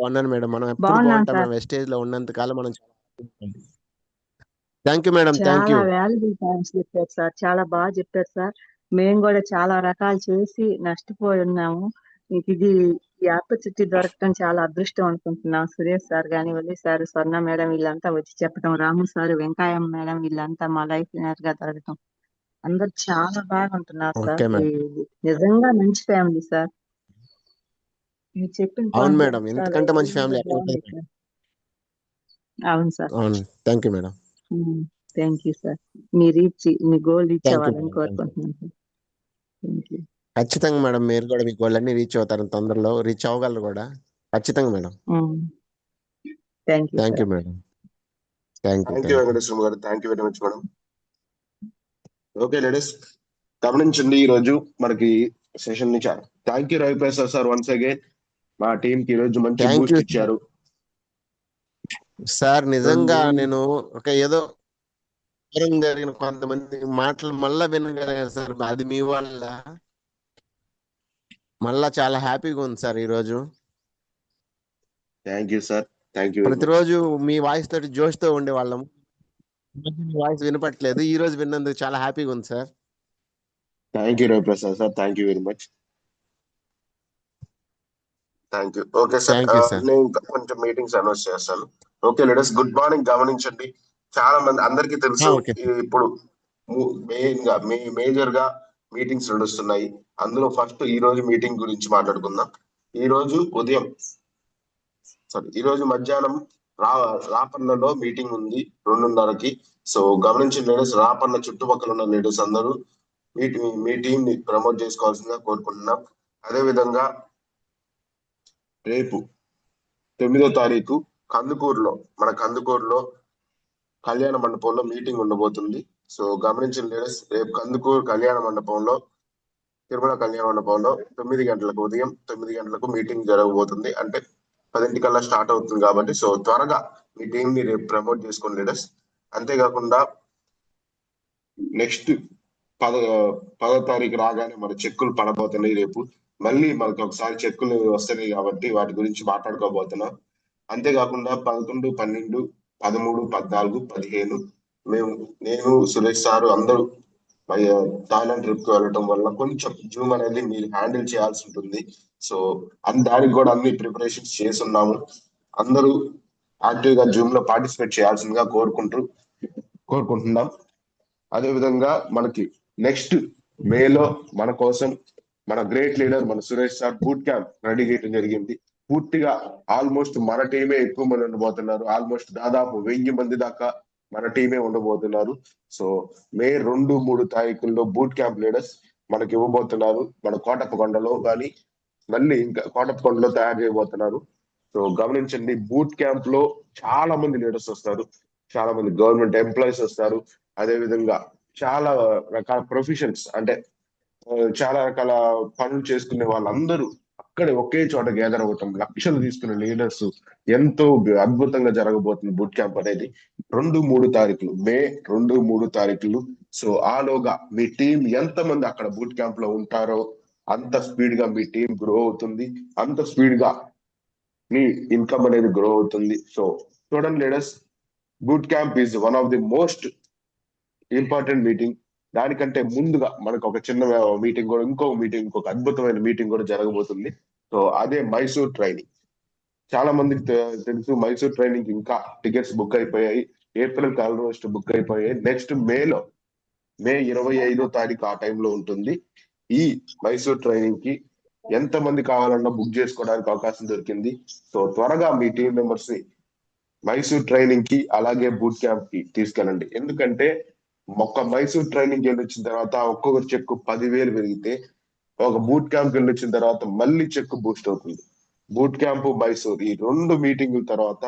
బాగున్నాను మేడం. మనం ఎప్పుడు బాగున్నాను బాగుంటాం. సార్. మనం వెస్టేజ్ లో ఉన్నంత కాలం మనం థ్యాంక్ యూ మేడం. థ్యాంక్ చాలా యూ. వాల్యుబుల్ పాయింట్స్ చెప్పారు సార్, చాలా బాగా చెప్పారు సార్. మేము కూడా చాలా రకాలు చేసి నష్టపోయి ఉన్నాము. మీకు ఇది ఈ ఆపర్చునిటీ దొరకడం చాలా అదృష్టం అనుకుంటున్నాం. సురేష్ సార్ కానీ, వల్లి సార్, స్వర్ణ మేడం వీళ్ళంతా వచ్చి చెప్పడం, రాము సార్, వెంకాయం మేడం వీళ్ళంతా మా లైఫ్ గా దొరకడం, అందరు చాలా బాగుంటున్నారు సార్. Okay madam. నిజంగా మంచి ఫ్యామిలీ సార్. మీరు చెప్పిన అవును పాయింట్ మేడం. ఇంతకంటే మంచి ఫ్యామిలీ ఎక్కడ ఉంటుంది మేడం? అవును సార్. అవును. Thank you madam. Thank you sir. Me goal reach thank you అవ్వాలని మేడం. Thank you. కోరుకుంటున్నాను సార్. Thank you. ఖచ్చితంగా మేడం. మీరు కూడా మీ గోల్ అన్ని రీచ్ అవుతారు. తొందరలో రీచ్ అవ్వగలరు కూడా. ఖచ్చితంగా madam. Thank you thank you sir. Madam. Thank you. Thank you Venkateswara గారు. Thank you very much madam. Okay ladies, గమనించండి, ఈ రోజు మనకి సెషన్ ని చాలా thank you Raviprasad sir once again. మా టీం కి ఈ రోజు మంచి థ్యాంక్ బూస్ట్ యూ ఇచ్చారు సార్. నిజంగా ఈరోజు. నేను ఒక ఏదో జరిగిన కొంతమంది మాటలు మళ్ళా వినగలిగాను సార్. అది మీ వల్ల మళ్ళా చాలా హ్యాపీగా ఉంది సార్ ఈ రోజు. Thank you sir. Thank you very much. ప్రతిరోజు మీ వాయిస్ తోటి జోష్తో ఉండేవాళ్ళం. వాయిస్ వినపట్లేదు. ఈ రోజు విన్నందుకు చాలా హ్యాపీగా ఉంది sir. Thank you Raviprasad sir. Thank you very much. Thank you. Okay sir. Thank you sir. నేను ఇంకా కొంచెం మీటింగ్స్ అనౌన్స్ చేస్తాను. Okay ladies, good morning. గమనించండి, చాలా మంది అందరికీ తెలుసు ఓకే. ఇప్పుడు మెయిన్ గా మేజర్ గా మీటింగ్స్ నడుస్తున్నాయి. అందులో ఫస్ట్ ఈ రోజు మీటింగ్ గురించి మాట్లాడుకుందాం. ఈ రోజు మధ్యాహ్నం రాపన్నలో మీటింగ్ ఉంది 2:30కి. సో గమనించిన లీడర్స్, రాపన్న చుట్టుపక్కల ఉన్న లీడర్స్ అందరూ మీ టీం ని ప్రమోట్ చేసుకోవాల్సిందిగా కోరుకుంటున్నాం. అదే విధంగా రేపు 9వ తారీఖు మన కందుకూరులో కళ్యాణ మండపంలో మీటింగ్ ఉండబోతుంది. సో గమనించిన లీడర్స్, రేపు కందుకూరు కళ్యాణ మండపంలో, తిరుమల కళ్యాణ మండపంలో 9 గంటలకు, ఉదయం 9 గంటలకు మీటింగ్ జరగబోతుంది. అంటే 10 స్టార్ట్ అవుతుంది కాబట్టి సో త్వరగా మీ టీం ని రేపు ప్రమోట్ చేసుకోండి లీడర్స్. అంతేకాకుండా నెక్స్ట్ 10వ తారీఖు రాగానే మన చెక్కులు పడబోతున్నాయి. రేపు మళ్ళీ మనకు ఒకసారి చెక్కులు వస్తున్నాయి కాబట్టి వాటి గురించి మాట్లాడుకోబోతున్నాం. అంతేకాకుండా 11, 12, 13, 14, 15 నేను సురేష్ సారు అందరూ థాయిలాండ్ ట్రిప్ కి వెళ్ళటం వల్ల కొంచెం జూమ్ అనేది మీరు హ్యాండిల్ చేయాల్సి ఉంటుంది. సో దానికి కూడా అన్ని ప్రిపరేషన్స్ చేస్తున్నాము. అందరూ యాక్టివ్ గా జూమ్ లో పార్టిసిపేట్ చేయాల్సిందిగా కోరుకుంటున్నాం. అదే విధంగా మనకి నెక్స్ట్ మేలో మన కోసం మన గ్రేట్ లీడర్ మన Suresh sir boot camp ready చేయడం జరిగింది. పూర్తిగా ఆల్మోస్ట్ మన టీమే ఎక్కువ మంది ఉండబోతున్నారు. ఆల్మోస్ట్ దాదాపు 1000 మంది దాకా మన టీమే ఉండబోతున్నారు. సో మే 2-3 తారీఖుల్లో బూట్ క్యాంప్ లీడర్స్ మనకి ఇవ్వబోతున్నారు. మన కోటప్పకొండలో కానీ మళ్ళీ ఇంకా కోటప్పకొండలో తయారు చేయబోతున్నారు. సో గమనించండి, బూట్ క్యాంప్ లో చాలా మంది లీడర్స్ వస్తారు, చాలా మంది గవర్నమెంట్ ఎంప్లాయీస్ వస్తారు, అదే విధంగా చాలా రకాల ప్రొఫెషన్స్ అంటే చాలా రకాల పనులు చేసుకునే వాళ్ళందరూ అక్కడే ఒకే చోట గ్యాదర్ అవుతాం. లక్షలు తీసుకునే లీడర్స్, ఎంతో అద్భుతంగా జరగబోతుంది బూట్ క్యాంప్ అనేది. 2-3 తారీఖులు, మే 2-3 తారీఖులు. సో ఆలోగా మీ టీం ఎంత మంది అక్కడ బూట్ క్యాంప్ లో ఉంటారో అంత స్పీడ్ గా మీ టీం గ్రో అవుతుంది, అంత స్పీడ్ గా మీ ఇన్కమ్ అనేది గ్రో అవుతుంది. సో చూడండి leaders, boot camp is one of the most important meeting. దానికంటే ముందుగా మనకు ఒక చిన్న మీటింగ్ కూడా, ఇంకొక అద్భుతమైన మీటింగ్ కూడా జరగబోతుంది. సో అదే మైసూర్ ట్రైనింగ్. చాలా మందికి తెలుసు, మైసూర్ ట్రైనింగ్ ఇంకా టికెట్స్ బుక్ అయిపోయాయి. ఏప్రిల్ ఆల్మోస్ట్ బుక్ అయిపోయాయి. నెక్స్ట్ మే 25వ తారీఖు ఆ టైంలో ఉంటుంది. ఈ మైసూర్ ట్రైనింగ్ కి ఎంత మంది కావాలన్నా బుక్ చేసుకోవడానికి అవకాశం దొరికింది. సో త్వరగా మీ టీం మెంబర్స్ ని మైసూర్ ట్రైనింగ్ కి అలాగే బూట్ క్యాంప్ కి తీసుకెళ్ళండి. ఎందుకంటే ఒక మైసూర్ ట్రైనింగ్ వెళ్ళి వచ్చిన తర్వాత ఒక్కొక్కరు చెక్ 10,000 పెరిగితే, ఒక బూట్ క్యాంప్ వెళ్ళి వచ్చిన తర్వాత మళ్ళీ చెక్ బూస్ట్ అవుతుంది. బూట్ క్యాంప్, మైసూర్ ఈ 2 మీటింగుల తర్వాత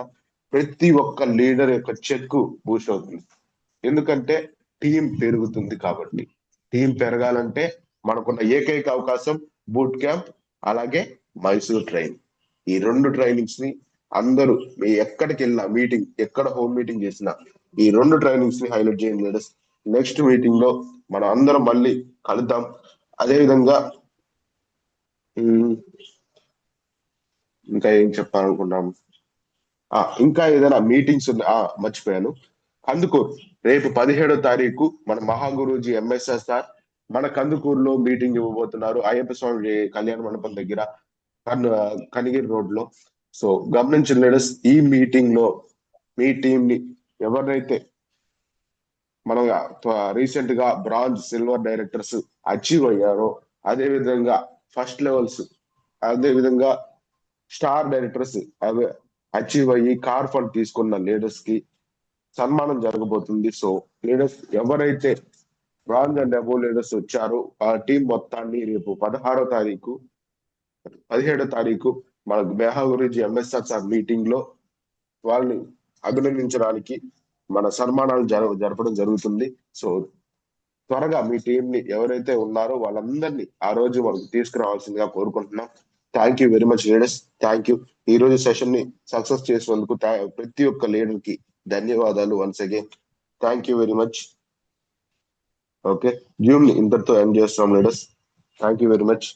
ప్రతి ఒక్క లీడర్ యొక్క చెక్ బూస్ట్ అవుతుంది. ఎందుకంటే టీం పెరుగుతుంది కాబట్టి. టీం పెరగాలంటే మనకున్న ఏకైక అవకాశం బూట్ క్యాంప్ అలాగే మైసూర్ ట్రైనింగ్. ఈ 2 ట్రైనింగ్స్ ని అందరూ మీ ఎక్కడికి వెళ్ళినా, మీటింగ్ ఎక్కడ హోమ్ మీటింగ్ చేసినా ఈ 2 ట్రైనింగ్స్ ని హైలైట్ చేయండి లీడర్స్. నెక్స్ట్ మీటింగ్ లో మనం అందరం మళ్ళీ కలుద్దాం. అదేవిధంగా ఇంకా ఏం చెప్పాలనుకున్నాం, ఇంకా ఏదైనా మీటింగ్స్ మర్చిపోయాను. కందుకూరు రేపు 17వ తారీఖు మన మహాగురూజీ ఎంఎస్ఆర్ సార్ మన కందుకూరులో మీటింగ్ ఇవ్వబోతున్నారు. అయ్యప్ప స్వామి కళ్యాణ మండపం దగ్గర, కనిగిరి రోడ్ లో. సో గమనించిన లీడర్స్, ఈ మీటింగ్ లో మీ టీం ని ఎవరైతే మనం రీసెంట్ గా బ్రాంజ్, సిల్వర్ డైరెక్టర్స్ అచీవ్ అయ్యారో, అదే విధంగా ఫస్ట్ లెవెల్స్, అదే విధంగా స్టార్ డైరెక్టర్స్ అచీవ్ అయ్యి కార్ ఫండ్ తీసుకున్న లీడర్స్ కి సన్మానం జరగబోతుంది. సో లీడర్స్ ఎవరైతే బ్రాంజ్ అండ్ అబోవ్ లీడర్స్ వచ్చారో ఆ టీం మొత్తాన్ని రేపు 17వ తారీఖు మన మెహా గురించి ఎంఎస్ఆర్ సార్ మీటింగ్ లో వాళ్ళని అభినందించడానికి మన సన్మానాలు జరపడం జరుగుతుంది. సో త్వరగా మీ టీం ని ఎవరైతే ఉన్నారో వాళ్ళందరినీ ఆ రోజు మనకు తీసుకురావాల్సిందిగా కోరుకుంటున్నాం. Thank you very much leaders. Thank you. ఈ రోజు సెషన్ ని సక్సెస్ చేసినందుకు ప్రతి ఒక్క లీడర్ కి ధన్యవాదాలు. Once again thank you very much. Okay, Zoom ని ఇంతటితో ఎండ్ చేస్తున్నాం leaders. Thank you very much.